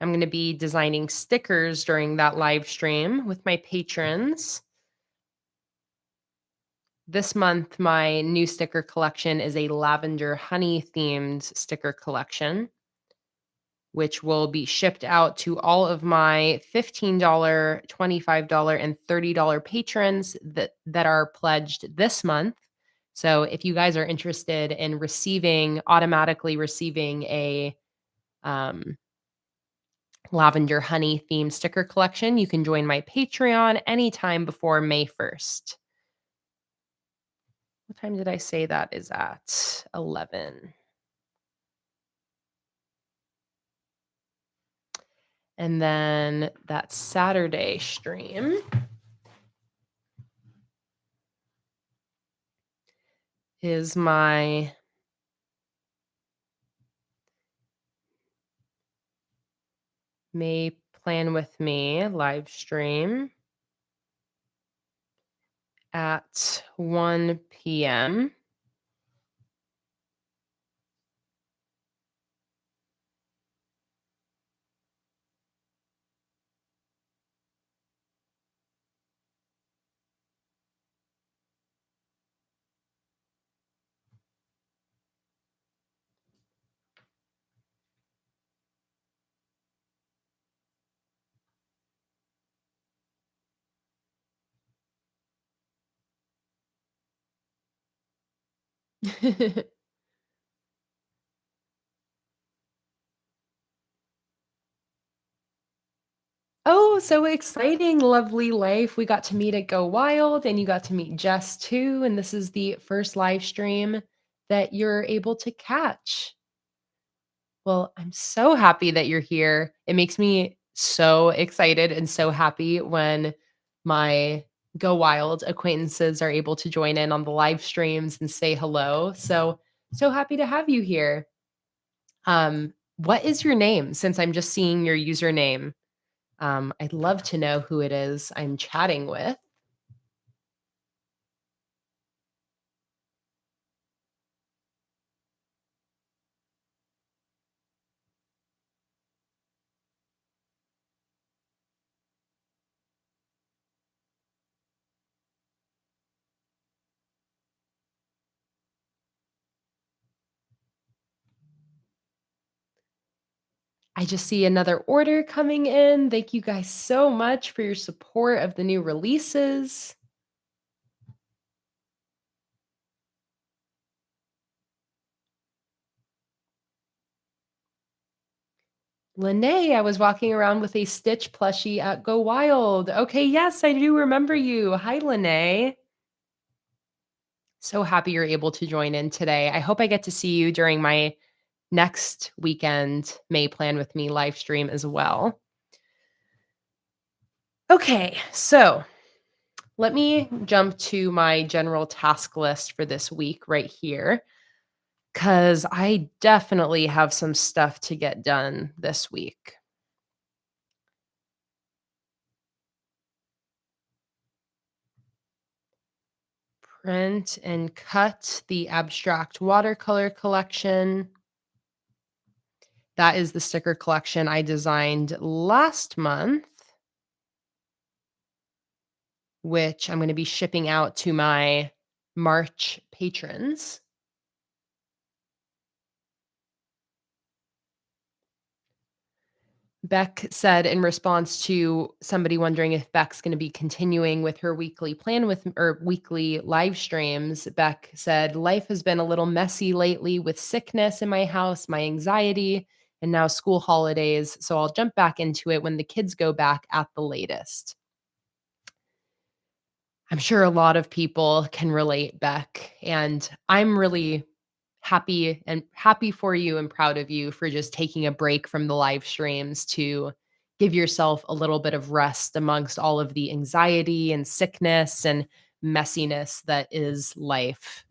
I'm going to be designing stickers during that live stream with my patrons. This month, my new sticker collection is a lavender honey themed sticker collection, which will be shipped out to all of my $15, $25, and $30 patrons that are pledged this month. So if you guys are interested in automatically receiving a um, lavender honey themed sticker collection, you can join my Patreon anytime before May 1st. What time did I say that is at? 11. And then that Saturday stream is my May Plan With Me live stream at 1 p.m. Oh, so exciting, lovely life. We got to meet at Go Wild and you got to meet Jess too. And this is the first live stream that you're able to catch. Well, I'm so happy that you're here. It makes me so excited and so happy when my Go Wild acquaintances are able to join in on the live streams and say hello. So happy to have you here. What is your name? Since I'm just seeing your username, I'd love to know who it is I'm chatting with. I just see another order coming in. Thank you guys so much for your support of the new releases. Lene, I was walking around with a Stitch plushie at Go Wild. Okay, yes, I do remember you. Hi, Lene. So happy you're able to join in today. I hope I get to see you during my next weekend May Plan With Me live stream as well. Okay, so let me jump to my general task list for this week right here, because I definitely have some stuff to get done this week. print and cut the abstract watercolor collection. That is the sticker collection I designed last month, which I'm going to be shipping out to my March patrons. Beck said in response to somebody wondering if Beck's going to be continuing with her weekly plan with or weekly live streams, Beck said, "Life has been a little messy lately with sickness in my house, my anxiety, and now school holidays. So I'll jump back into it when the kids go back at the latest." I'm sure a lot of people can relate, Beck, and I'm really happy for you and proud of you for just taking a break from the live streams to give yourself a little bit of rest amongst all of the anxiety and sickness and messiness that is life.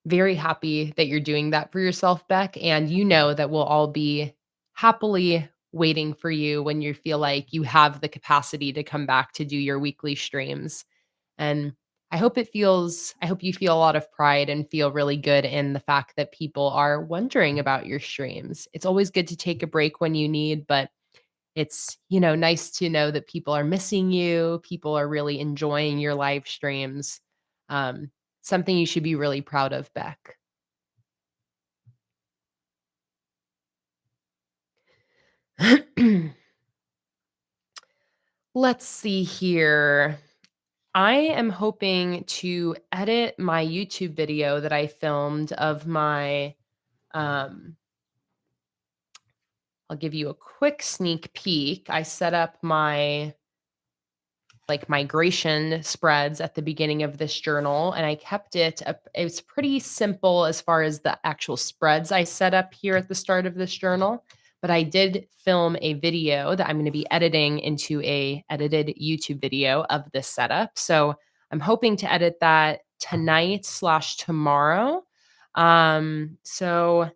Very happy that you're doing that for yourself, Beck, and you know that we'll all be happily waiting for you when you feel like you have the capacity to come back to do your weekly streams. And I hope you feel a lot of pride and feel really good in the fact that people are wondering about your streams. It's always good to take a break when you need, but it's, nice to know that people are missing you, people are really enjoying your live streams. Um, Something you should be really proud of, Beck. Let's see here. I am hoping to edit my YouTube video that I filmed of my um I'll give you a quick sneak peek. I set up my migration spreads at the beginning of this journal and I kept it's pretty simple as far as the actual spreads I set up here at the start of this journal, but I did film a video that I'm going to be editing into a edited YouTube video of this setup. So I'm hoping to edit that tonight/tomorrow. So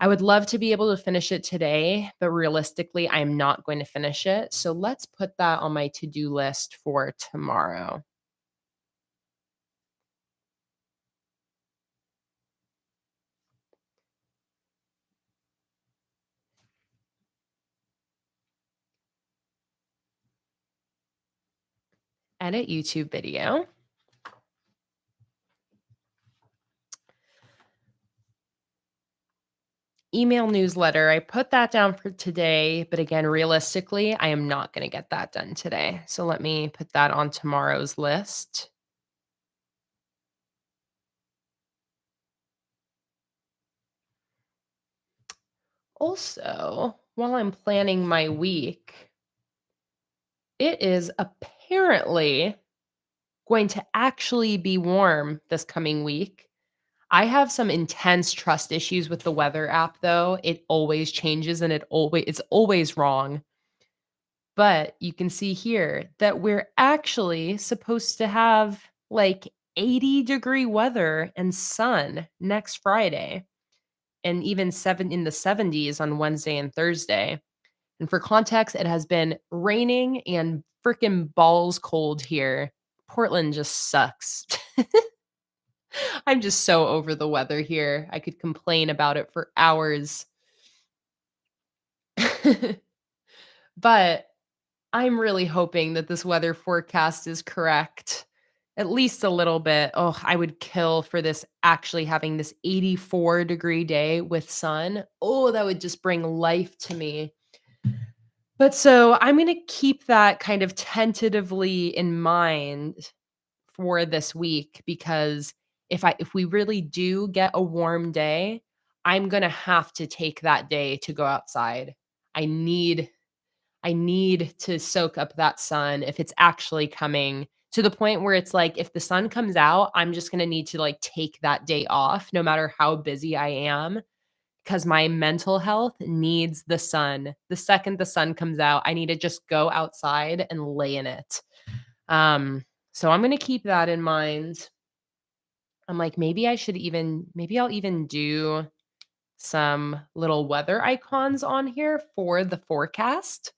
I would love to be able to finish it today, but realistically, I am not going to finish it. So let's put that on my to-do list for tomorrow. Edit YouTube video. Email newsletter. I put that down for today, but again, realistically, I am not going to get that done today. So let me put that on tomorrow's list. Also, while I'm planning my week, it is apparently going to actually be warm this coming week. I have some intense trust issues with the weather app though. It always changes and it's always wrong. But you can see here that we're actually supposed to have like 80-degree weather and sun next Friday and even 7 in the 70s on Wednesday and Thursday. And for context, it has been raining and freaking balls cold here. Portland just sucks. I'm just so over the weather here. I could complain about it for hours. But I'm really hoping that this weather forecast is correct. At least a little bit. Oh, I would kill for this actually having this 84-degree day with sun. Oh, that would just bring life to me. But so I'm going to keep that kind of tentatively in mind for this week because if we really do get a warm day, I'm going to have to take that day to go outside. I need I need to soak up that sun if it's actually coming to the point where it's like if the sun comes out, I'm just going to need to take that day off no matter how busy I am because my mental health needs the sun. The second the sun comes out, I need to just go outside and lay in it. So I'm going to keep that in mind. I'm like, maybe I'll even do some little weather icons on here for the forecast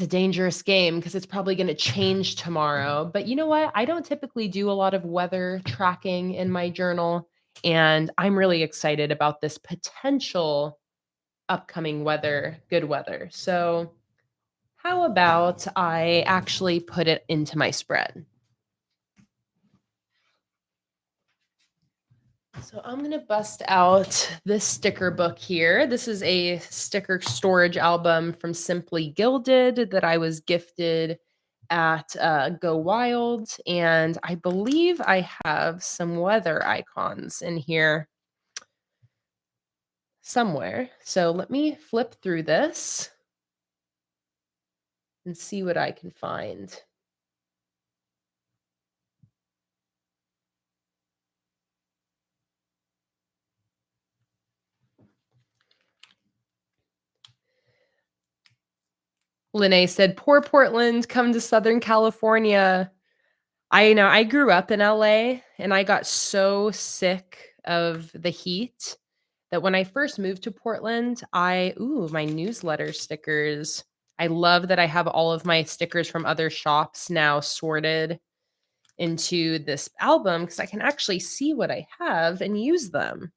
a dangerous game because it's probably going to change tomorrow. But you know what? I don't typically do a lot of weather tracking in my journal. And I'm really excited about this potential upcoming weather, good weather. So, how about I actually put it into my spread? So I'm going to bust out this sticker book here. This is a sticker storage album from Simply Gilded that I was gifted at Go Wild. And I believe I have some weather icons in here somewhere. So let me flip through this and see what I can find. Lene said, "Poor Portland, come to Southern California." I know I grew up in LA and I got so sick of the heat that when I first moved to Portland, my newsletter stickers. I love that I have all of my stickers from other shops now sorted into this album because I can actually see what I have and use them.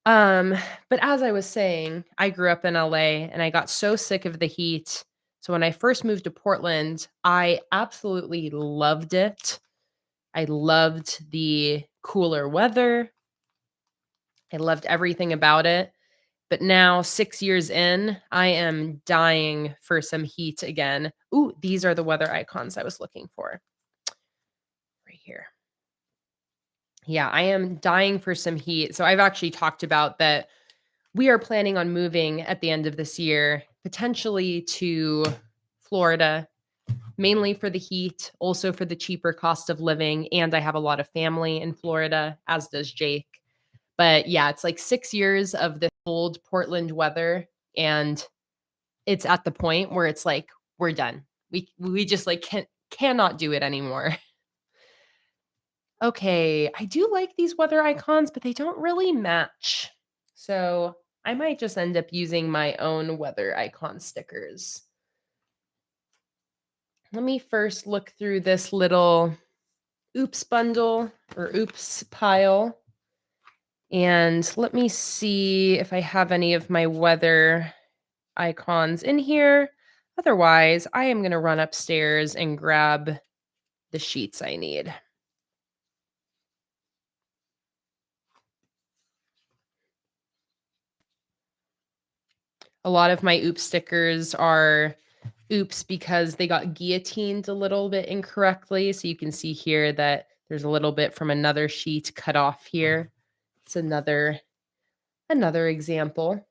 Um, but as I was saying, I grew up in LA and I got so sick of the heat. So when I first moved to Portland, I absolutely loved it. I loved the cooler weather. I loved everything about it. But now, 6 years in, I am dying for some heat again. Ooh, these are the weather icons I was looking for. Right here. Yeah, I am dying for some heat. So I've actually talked about that we are planning on moving at the end of this year, potentially to Florida, mainly for the heat, also for the cheaper cost of living, and I have a lot of family in Florida, as does Jake. But yeah, it's like 6 years of the cold Portland weather, and it's at the point where it's like, we're done. We just, like, cannot do it anymore. Okay, I do like these weather icons, but they don't really match. So, I might just end up using my own weather icon stickers. Let me first look through this little oops bundle or oops pile. And let me see if I have any of my weather icons in here. Otherwise, I am going to run upstairs and grab the sheets I need. A lot of my oops stickers are oops because they got guillotined a little bit incorrectly. So you can see here that there's a little bit from another sheet cut off here. It's another example.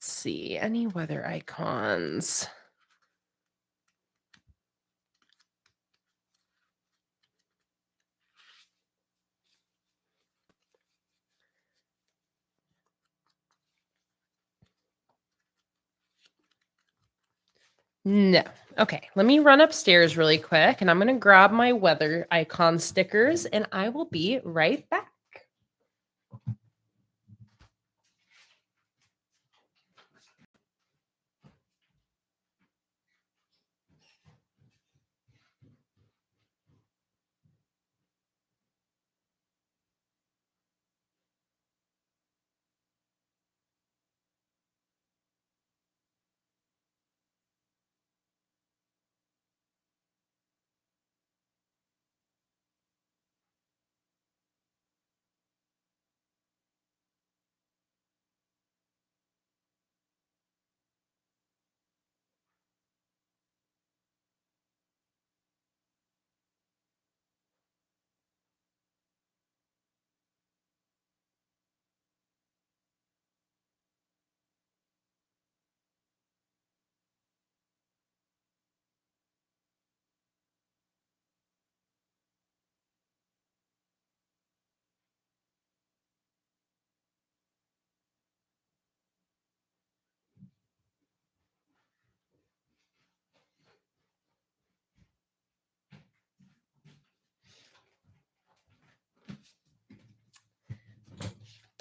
Let's see, any weather icons? No. Okay, let me run upstairs really quick and I'm going to grab my weather icon stickers and I will be right back.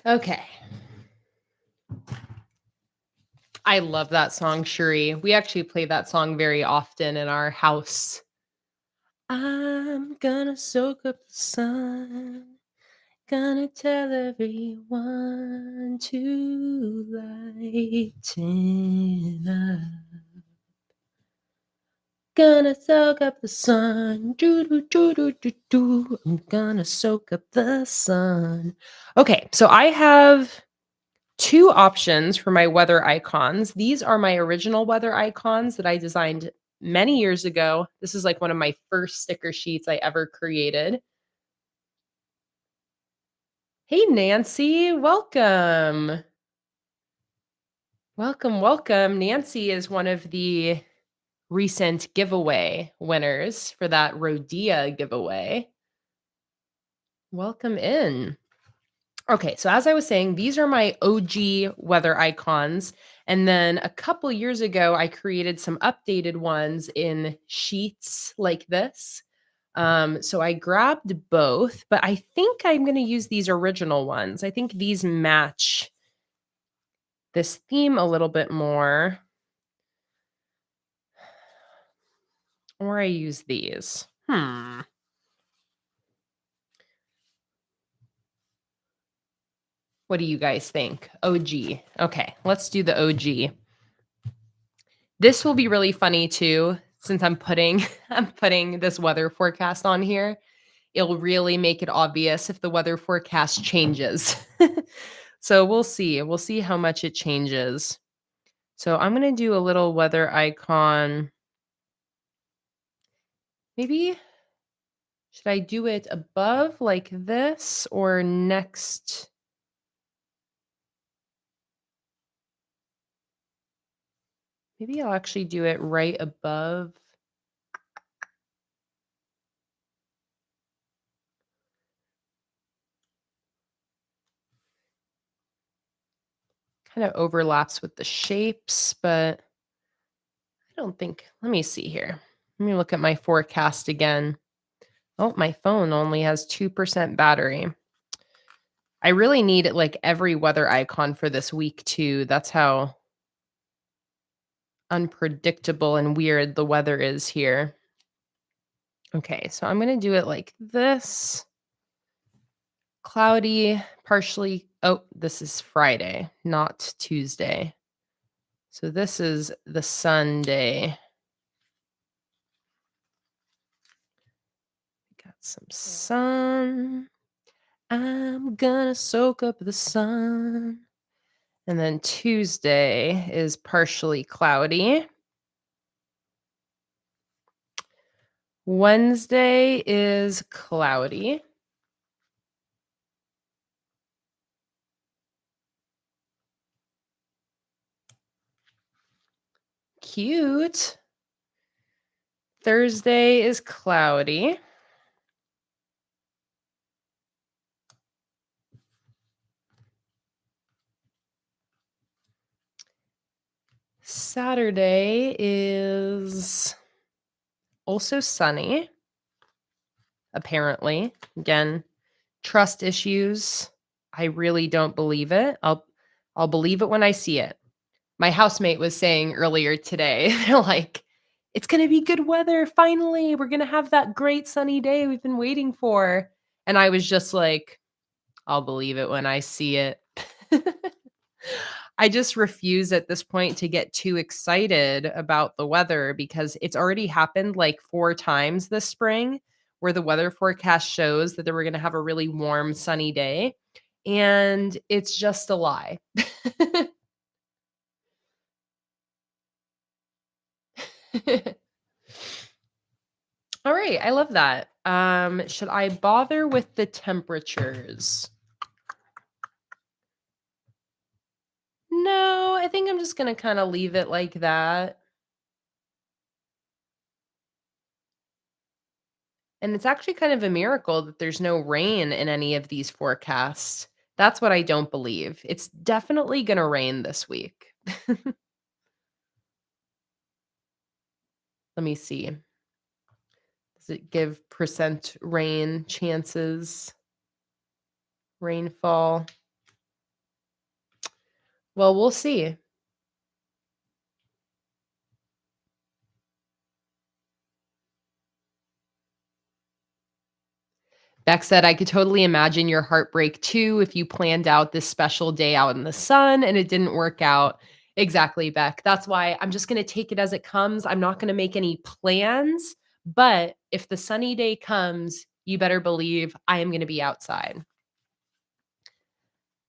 Okay. I love that song, Shuri. We actually play that song very often in our house. I'm gonna soak up the sun. Gonna tell everyone to lighten up. Gonna soak up the sun. Do, do, do, do, do, do. I'm gonna soak up the sun. Okay, so I have two options for my weather icons. These are my original weather icons that I designed many years ago. This is like one of my first sticker sheets I ever created. Hey, Nancy, welcome. Welcome, welcome. Nancy is one of the recent giveaway winners for that Rodea giveaway. Welcome in. Okay, so as I was saying, these are my OG weather icons. And then a couple years ago, I created some updated ones in sheets like this. So I grabbed both, but I think I'm going to use these original ones. I think these match this theme a little bit more. Or I use these. What do you guys think? OG. Okay, let's do the OG. This will be really funny too, since I'm putting this weather forecast on here. It'll really make it obvious if the weather forecast changes. So we'll see. We'll see how much it changes. So I'm going to do a little weather icon. Maybe should I do it above like this or next? Maybe I'll actually do it right above. Kind of overlaps with the shapes, but I don't think. Let me see here. Let me look at my forecast again. Oh, my phone only has 2% battery. I really need like every weather icon for this week too. That's how unpredictable and weird the weather is here. Okay, so I'm going to do it like this. Cloudy, partially. Oh, this is Friday, not Tuesday. So this is the Sunday. Got some sun. I'm gonna soak up the sun. And then Tuesday is partially cloudy. Wednesday is cloudy. Cute. Thursday is cloudy. Saturday is also sunny, apparently. Again, trust issues. I really don't believe it. I'll believe it when I see it. My housemate was saying earlier today, they're like, it's going to be good weather. Finally, we're going to have that great sunny day we've been waiting for. And I was just like, I'll believe it when I see it. I just refuse at this point to get too excited about the weather because it's already happened like 4 times this spring where the weather forecast shows that we're going to have a really warm, sunny day. And it's just a lie. All right, I love that. Should I bother with the temperatures? No, I think I'm just gonna kind of leave it like that. And it's actually kind of a miracle that there's no rain in any of these forecasts. That's what I don't believe. It's definitely gonna rain this week. Let me see. Does it give percent rain chances? Rainfall. Well, we'll see. Beck said, I could totally imagine your heartbreak too if you planned out this special day out in the sun and it didn't work out. Exactly, Beck. That's why I'm just going to take it as it comes. I'm not going to make any plans, but if the sunny day comes, you better believe I am going to be outside.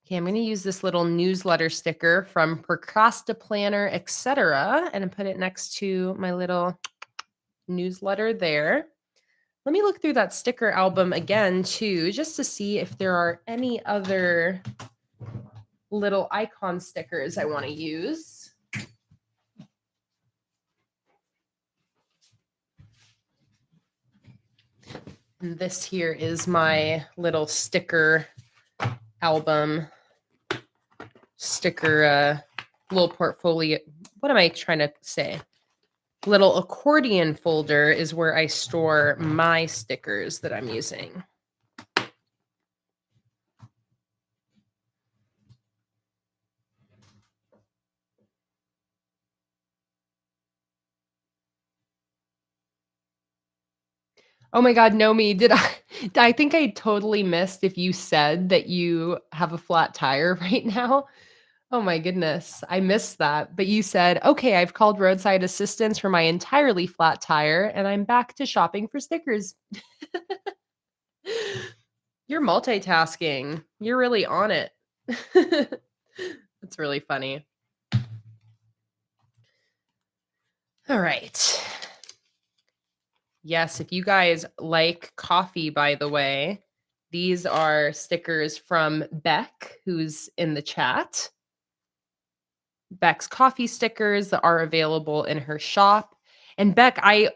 Okay, I'm going to use this little newsletter sticker from Procrastiplanner, etc., and put it next to my little newsletter there. Let me look through that sticker album again, too, just to see if there are any other little icon stickers I want to use. And this here is my little sticker album, little portfolio. What am I trying to say? Little accordion folder is where I store my stickers that I'm using. Oh my God, Nomi, I think I totally missed if you said that you have a flat tire right now. Oh my goodness, I missed that. But you said, okay, I've called roadside assistance for my entirely flat tire and I'm back to shopping for stickers. You're multitasking. You're really on it. That's really funny. All right. Yes, if you guys like coffee, by the way, these are stickers from Beck, who's in the chat. Beck's coffee stickers that are available in her shop. And Beck, I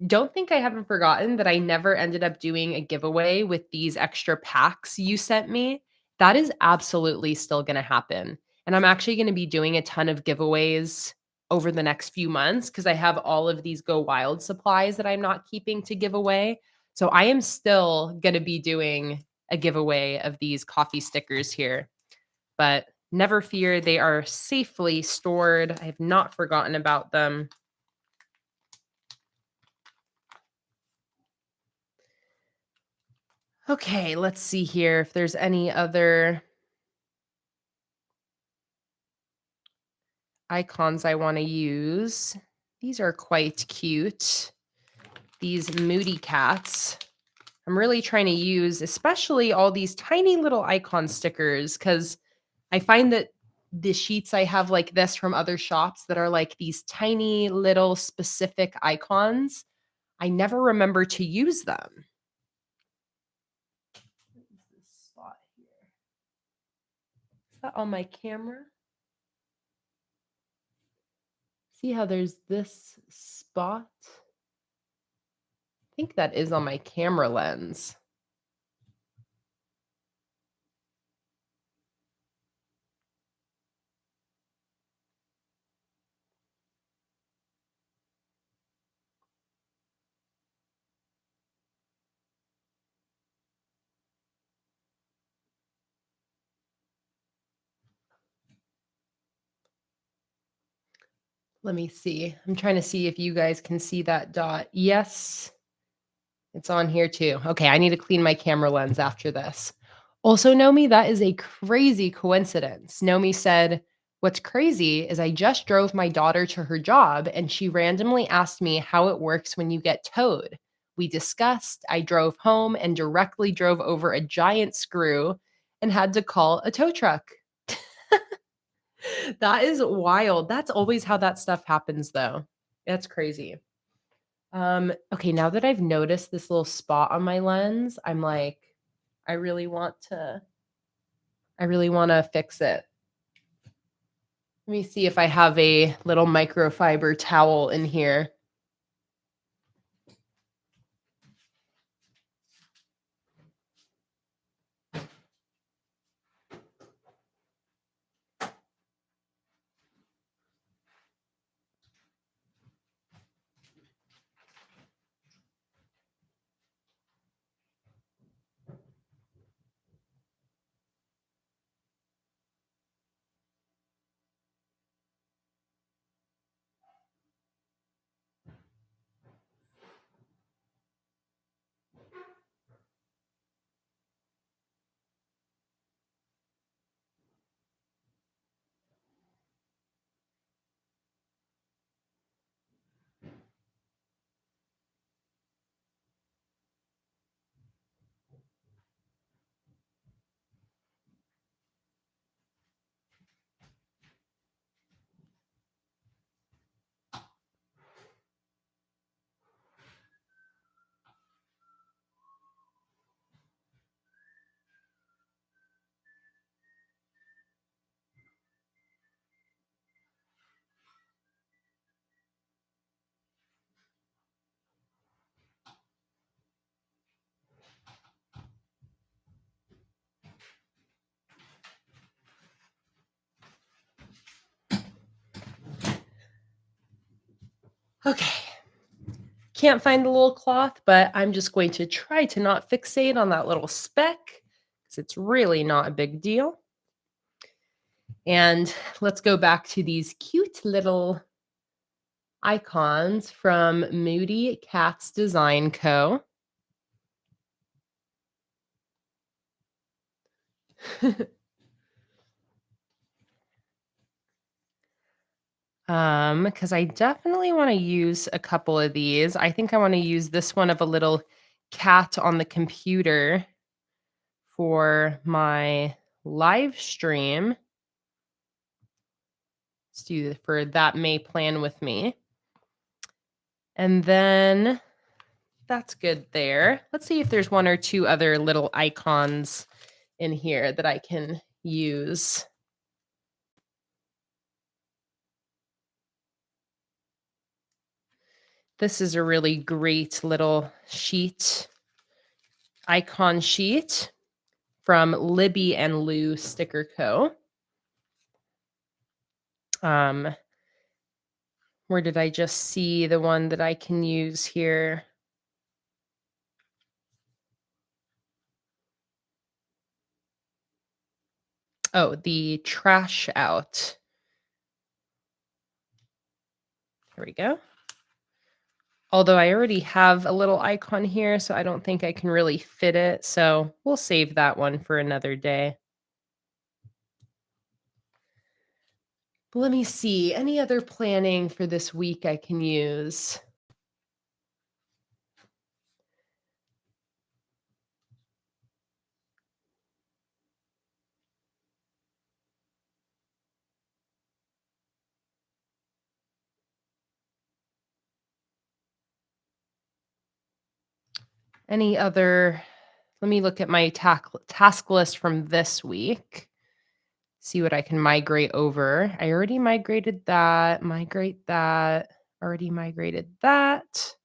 don't think I haven't forgotten that I never ended up doing a giveaway with these extra packs you sent me. That is absolutely still going to happen. And I'm actually going to be doing a ton of giveaways over the next few months because I have all of these Go Wild supplies that I'm not keeping to give away. So I am still going to be doing a giveaway of these coffee stickers here. But never fear, they are safely stored. I have not forgotten about them. Okay, let's see here if there's any other icons I want to use. These are quite cute. These moody cats. I'm really trying to use especially all these tiny little icon stickers because I find that the sheets I have like this from other shops that are like these tiny little specific icons, I never remember to use them. Spot here. Is that on my camera? See how there's this spot? I think that is on my camera lens. Let me see. I'm trying to see if you guys can see that dot. Yes, it's on here too. Okay, I need to clean my camera lens after this. Also, Nomi, that is a crazy coincidence. Nomi said, what's crazy is I just drove my daughter to her job and she randomly asked me how it works when you get towed. We discussed, I drove home and directly drove over a giant screw and had to call a tow truck. That is wild. That's always how that stuff happens, though. That's crazy. Okay, now that I've noticed this little spot on my lens, I'm like, I really want to fix it. Let me see if I have a little microfiber towel in here. Okay. Can't find the little cloth, but I'm just going to try to not fixate on that little speck because it's really not a big deal. And let's go back to these cute little icons from Moody Cats Design Co. Because I definitely want to use a couple of these. I think I want to use this one of a little cat on the computer for my live stream. Let's do for that May plan with me. And then that's good there. Let's see if there's one or two other little icons in here that I can use. This is a really great little sheet, icon sheet from Libby and Lou Sticker Co. Where did I just see the one that I can use here? Oh, the trash out. Here we go. Although I already have a little icon here, so I don't think I can really fit it. So we'll save that one for another day. But let me see. Any other planning for this week I can use? Any other? Let me look at my task list from this week. See what I can migrate over. I already migrated that, already migrated that.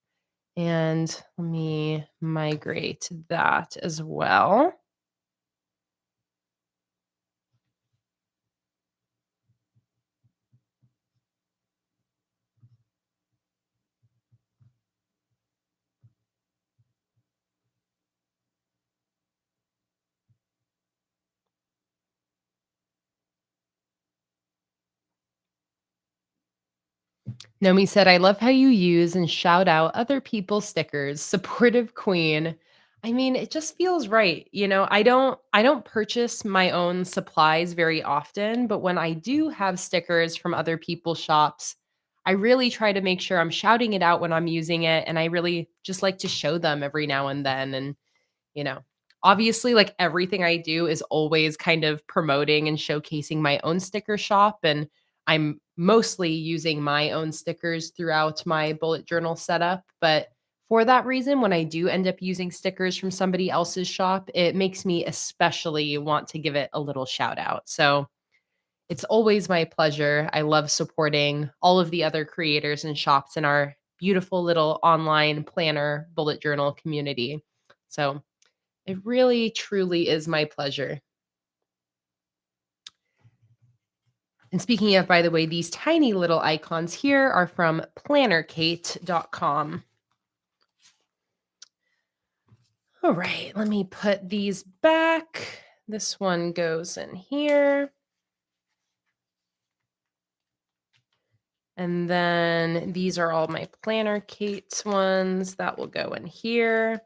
And let me migrate that as well. Nomi said, I love how you use and shout out other people's stickers. Supportive queen. I mean, it just feels right. You know, I don't purchase my own supplies very often, but when I do have stickers from other people's shops, I really try to make sure I'm shouting it out when I'm using it. And I really just like to show them every now and then. And you know, obviously, like everything I do is always kind of promoting and showcasing my own sticker shop. And I'm mostly using my own stickers throughout my bullet journal setup. But for that reason, when I do end up using stickers from somebody else's shop, it makes me especially want to give it a little shout out. So it's always my pleasure. I love supporting all of the other creators and shops in our beautiful little online planner bullet journal community. So it really, truly is my pleasure. And speaking of, by the way, these tiny little icons here are from plannerkate.com. All right, let me put these back. This one goes in here. And then these are all my Planner Kate's ones. That will go in here.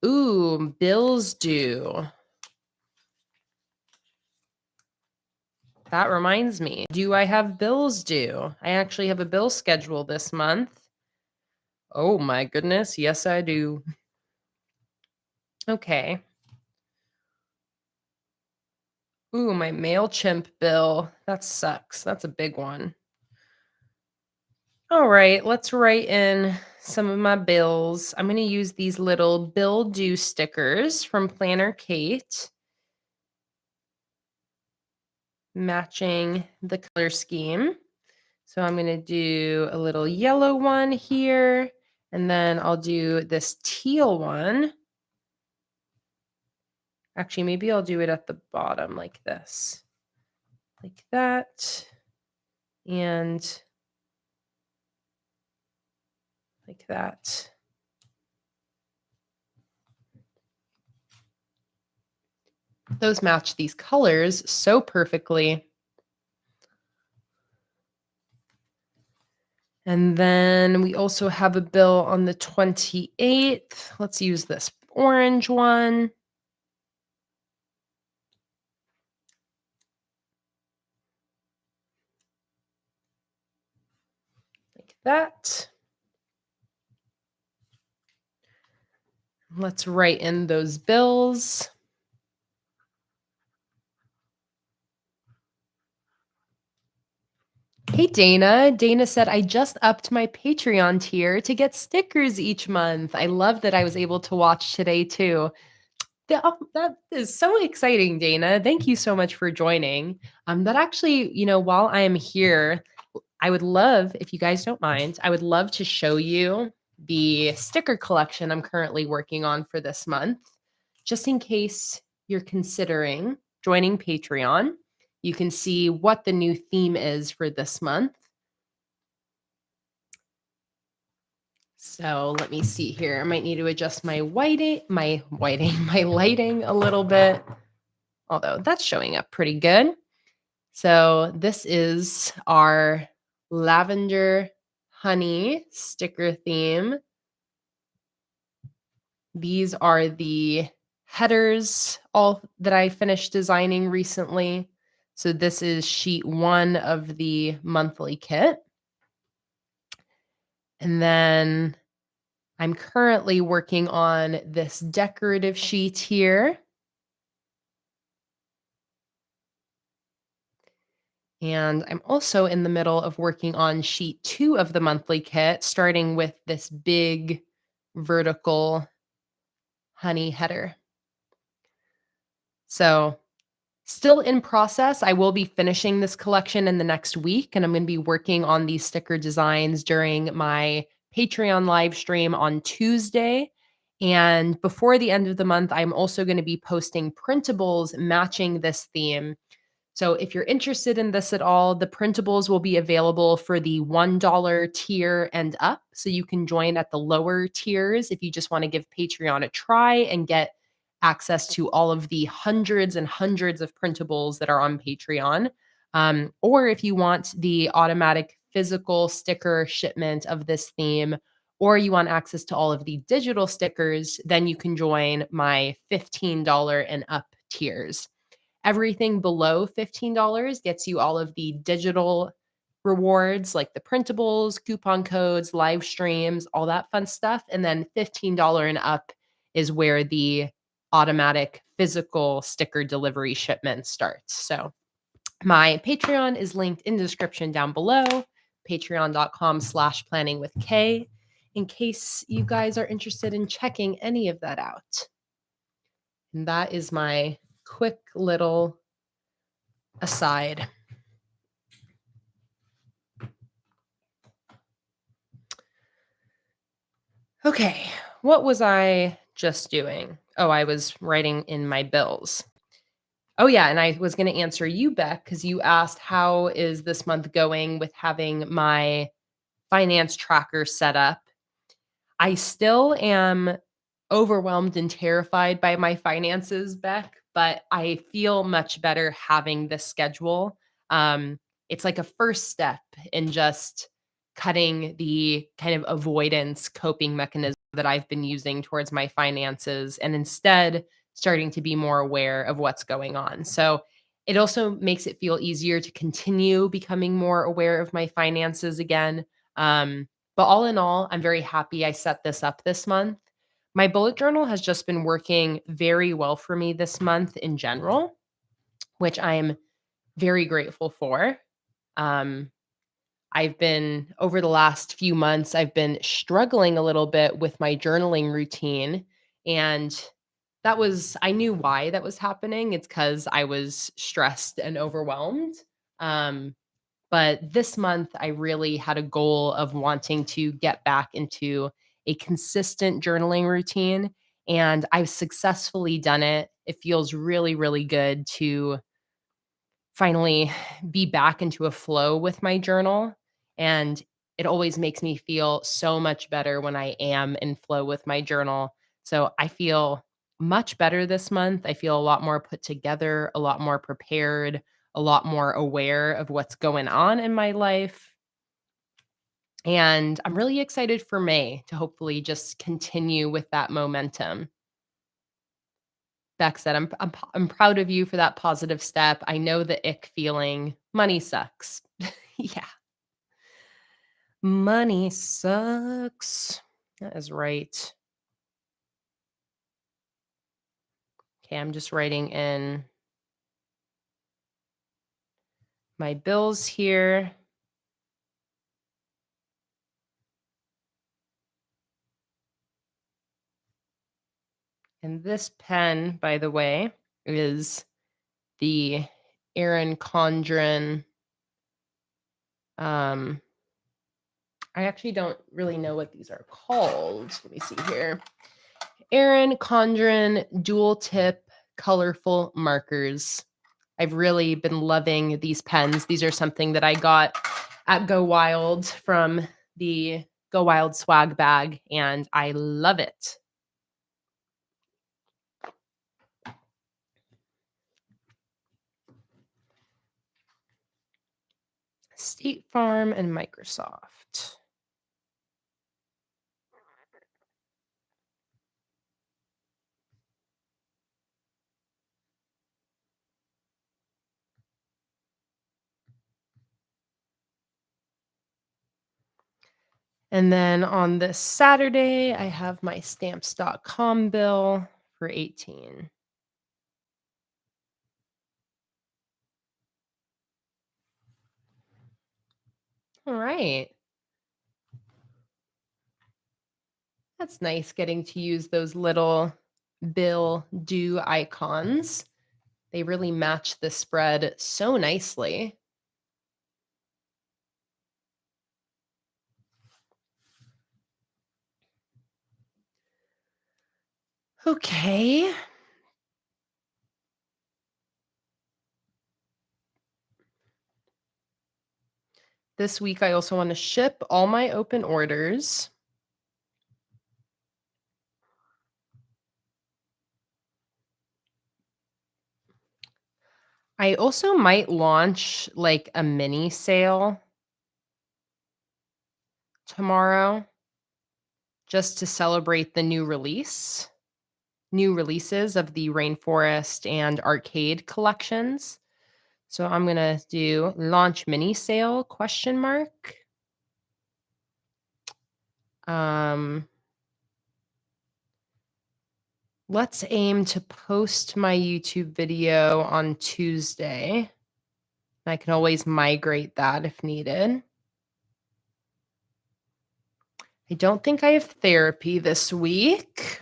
Ooh, bills due. That reminds me. Do I have bills due? I actually have a bill schedule this month. Oh my goodness. Yes, I do. Okay. Ooh, my MailChimp bill. That sucks. That's a big one. All right, let's write in some of my bills. I'm going to use these little bill due stickers from Planner Kate, matching the color scheme. So I'm going to do a little yellow one here, and then I'll do this teal one. Actually, maybe I'll do it at the bottom like this, like that. And like that. Those match these colors so perfectly. And then we also have a bill on the 28th. Let's use this orange one. Like that. Let's write in those bills. Hey, Dana. Dana said, I just upped my Patreon tier to get stickers each month. I love that I was able to watch today too. That is so exciting, Dana. Thank you so much for joining. That actually, while I am here, I would love, if you guys don't mind, I would love to show you the sticker collection I'm currently working on for this month, just in case you're considering joining Patreon. You can see what the new theme is for this month. So let me see here. I might need to adjust my my lighting a little bit, although that's showing up pretty good. So this is our lavender honey sticker theme. These are the headers, all that I finished designing recently. So this is sheet 1 of the monthly kit. And then I'm currently working on this decorative sheet here. And I'm also in the middle of working on sheet 2 of the monthly kit, starting with this big vertical honey header. So still in process. I will be finishing this collection in the next week, and I'm going to be working on these sticker designs during my Patreon live stream on Tuesday. And before the end of the month, I'm also going to be posting printables matching this theme. So if you're interested in this at all, the printables will be available for the $1 tier and up. So you can join at the lower tiers if you just want to give Patreon a try and get access to all of the hundreds and hundreds of printables that are on Patreon. Or if you want the automatic physical sticker shipment of this theme, or you want access to all of the digital stickers, then you can join my $15 and up tiers. Everything below $15 gets you all of the digital rewards like the printables, coupon codes, live streams, all that fun stuff. And then $15 and up is where the automatic physical sticker delivery shipment starts. So my Patreon is linked in the description down below, patreon.com/planningwithkay, in case you guys are interested in checking any of that out. And that is my quick little aside. Okay, what was I just doing? Oh, I was writing in my bills. Oh, yeah, and I was going to answer you, Beck, because you asked how is this month going with having my finance tracker set up. I still am overwhelmed and terrified by my finances, Beck, but I feel much better having this schedule. It's like a first step in just cutting the kind of avoidance coping mechanism that I've been using towards my finances and instead starting to be more aware of what's going on. So it also makes it feel easier to continue becoming more aware of my finances again. But all in all, I'm very happy I set this up this month. My bullet journal has just been working very well for me this month in general, which I'm very grateful for. Um, over the last few months, I've been struggling a little bit with my journaling routine. And I knew why that was happening. It's because I was stressed and overwhelmed. But this month, I really had a goal of wanting to get back into a consistent journaling routine, and I've successfully done it. It feels really, really good to finally be back into a flow with my journal. And it always makes me feel so much better when I am in flow with my journal. So I feel much better this month. I feel a lot more put together, a lot more prepared, a lot more aware of what's going on in my life. And I'm really excited for May to hopefully just continue with that momentum. Beck said, I'm proud of you for that positive step. I know the ick feeling. Money sucks. Yeah. Money sucks. That is right. Okay, I'm just writing in my bills here. And this pen, by the way, is the Erin Condren. I actually don't really know what these are called. Let me see here. Erin Condren dual tip colorful markers. I've really been loving these pens. These are something that I got at Go Wild from the Go Wild swag bag, and I love it. State Farm and Microsoft. And then on this Saturday, I have my stamps.com bill for 18. All right. That's nice getting to use those little bill due icons. They really match the spread so nicely. Okay. This week, I also want to ship all my open orders. I also might launch like a mini sale tomorrow just to celebrate the new releases of the Rainforest and Arcade collections. So I'm going to do launch mini sale question mark. Let's aim to post my YouTube video on Tuesday. I can always migrate that if needed. I don't think I have therapy this week.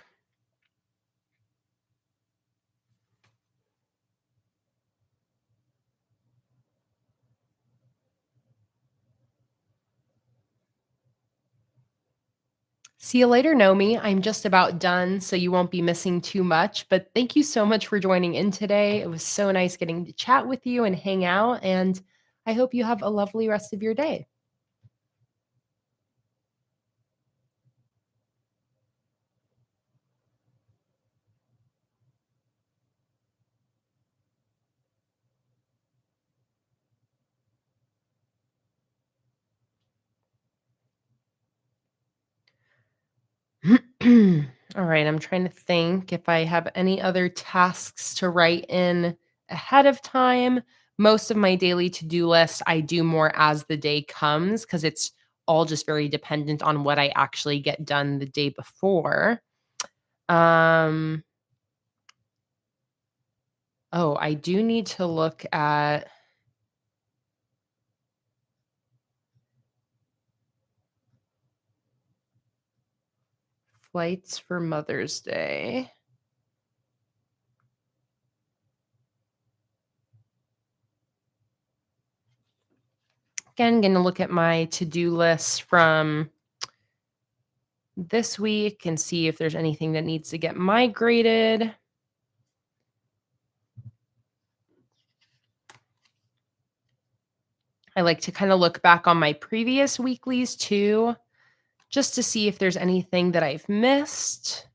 See you later, Nomi. I'm just about done, so you won't be missing too much. But thank you so much for joining in today. It was so nice getting to chat with you and hang out. And I hope you have a lovely rest of your day. All right, I'm trying to think if I have any other tasks to write in ahead of time. Most of my daily to-do list I do more as the day comes because it's all just very dependent on what I actually get done the day before. Oh, I do need to look at flights for Mother's Day. Again, going to look at my to-do list from this week and see if there's anything that needs to get migrated. I like to kind of look back on my previous weeklies too, just to see if there's anything that I've missed.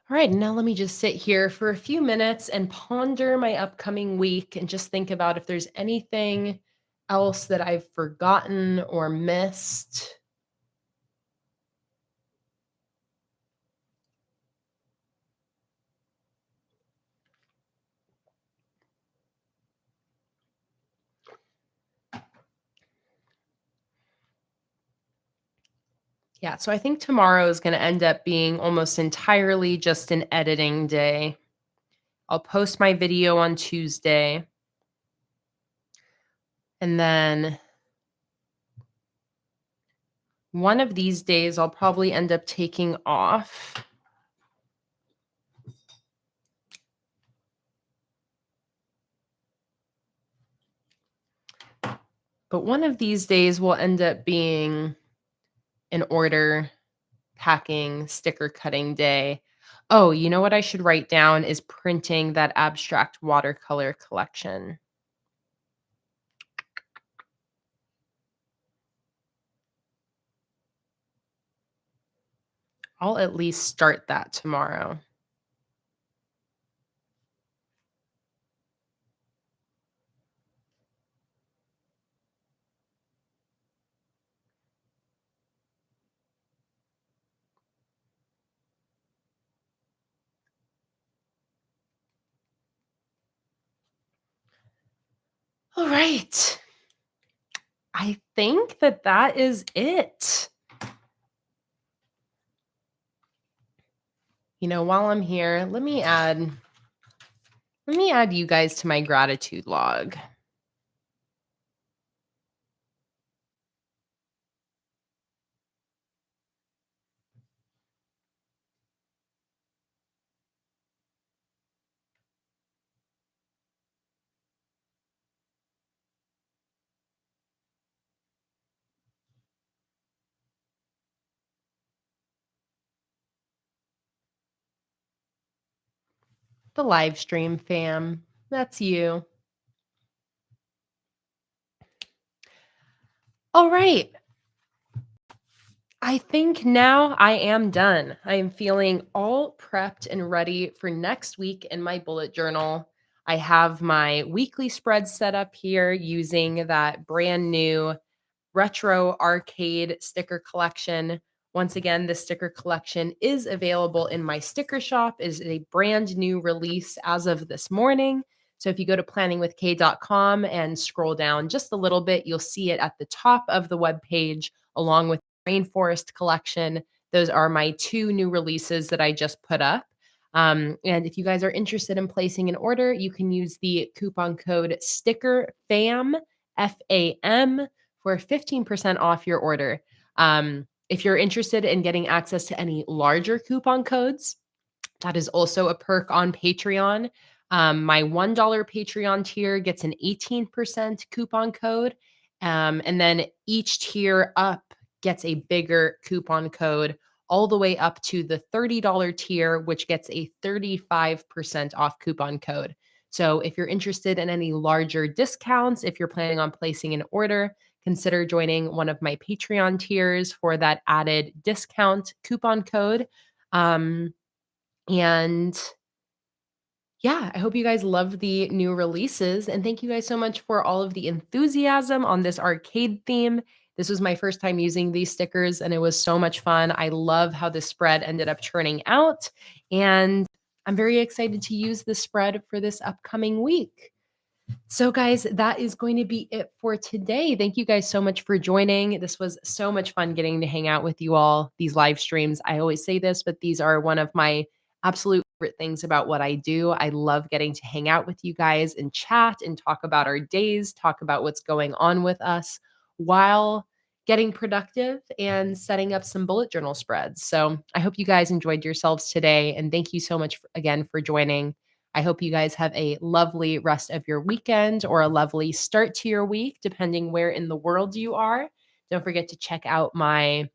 All right, now let me just sit here for a few minutes and ponder my upcoming week and just think about if there's anything else that I've forgotten or missed. Yeah, so I think tomorrow is going to end up being almost entirely just an editing day. I'll post my video on Tuesday. And then one of these days, I'll probably end up taking off. But one of these days will end up being an order packing, sticker cutting day. Oh, you know what I should write down is printing that abstract watercolor collection. I'll at least start that tomorrow. All right. I think that that is it. You know, while I'm here, let me add you guys to my gratitude log. The live stream fam. That's you. All right. I think now I am done. I am feeling all prepped and ready for next week in my bullet journal. I have my weekly spread set up here using that brand new retro arcade sticker collection. Once again, the sticker collection is available in my sticker shop. It is a brand new release as of this morning. So if you go to planningwithkay.com and scroll down just a little bit, you'll see it at the top of the web page along with the Rainforest collection. Those are my two new releases that I just put up. And if you guys are interested in placing an order, you can use the coupon code STICKERFAM, FAM, for 15% off your order. If you're interested in getting access to any larger coupon codes, that is also a perk on Patreon. My $1 Patreon tier gets an 18% coupon code. And then each tier up gets a bigger coupon code all the way up to the $30 tier, which gets a 35% off coupon code. So if you're interested in any larger discounts, if you're planning on placing an order, consider joining one of my Patreon tiers for that added discount coupon code. And yeah, I hope you guys love the new releases. And thank you guys so much for all of the enthusiasm on this arcade theme. This was my first time using these stickers, and it was so much fun. I love how the spread ended up turning out. And I'm very excited to use this spread for this upcoming week. So, guys, that is going to be it for today. Thank you guys so much for joining. This was so much fun getting to hang out with you all. These live streams, I always say this, but these are one of my absolute favorite things about what I do. I love getting to hang out with you guys and chat and talk about our days, talk about what's going on with us while getting productive and setting up some bullet journal spreads. So, I hope you guys enjoyed yourselves today. And thank you so much again for joining. I hope you guys have a lovely rest of your weekend or a lovely start to your week, depending where in the world you are. Don't forget to check out my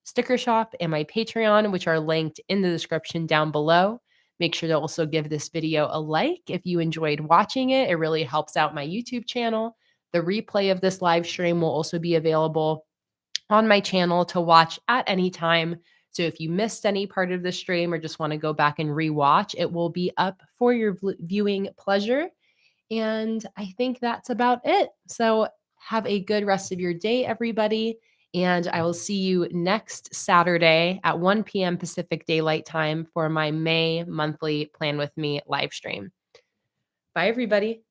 sticker shop and my Patreon, which are linked in the description down below. Make sure to also give this video a like if you enjoyed watching it. It really helps out my YouTube channel. The replay of this live stream will also be available on my channel to watch at any time. So if you missed any part of the stream or just want to go back and rewatch, it will be up for your viewing pleasure. And I think that's about it. So have a good rest of your day, everybody. And I will see you next Saturday at 1 p.m. Pacific Daylight Time for my May monthly Plan With Me live stream. Bye, everybody.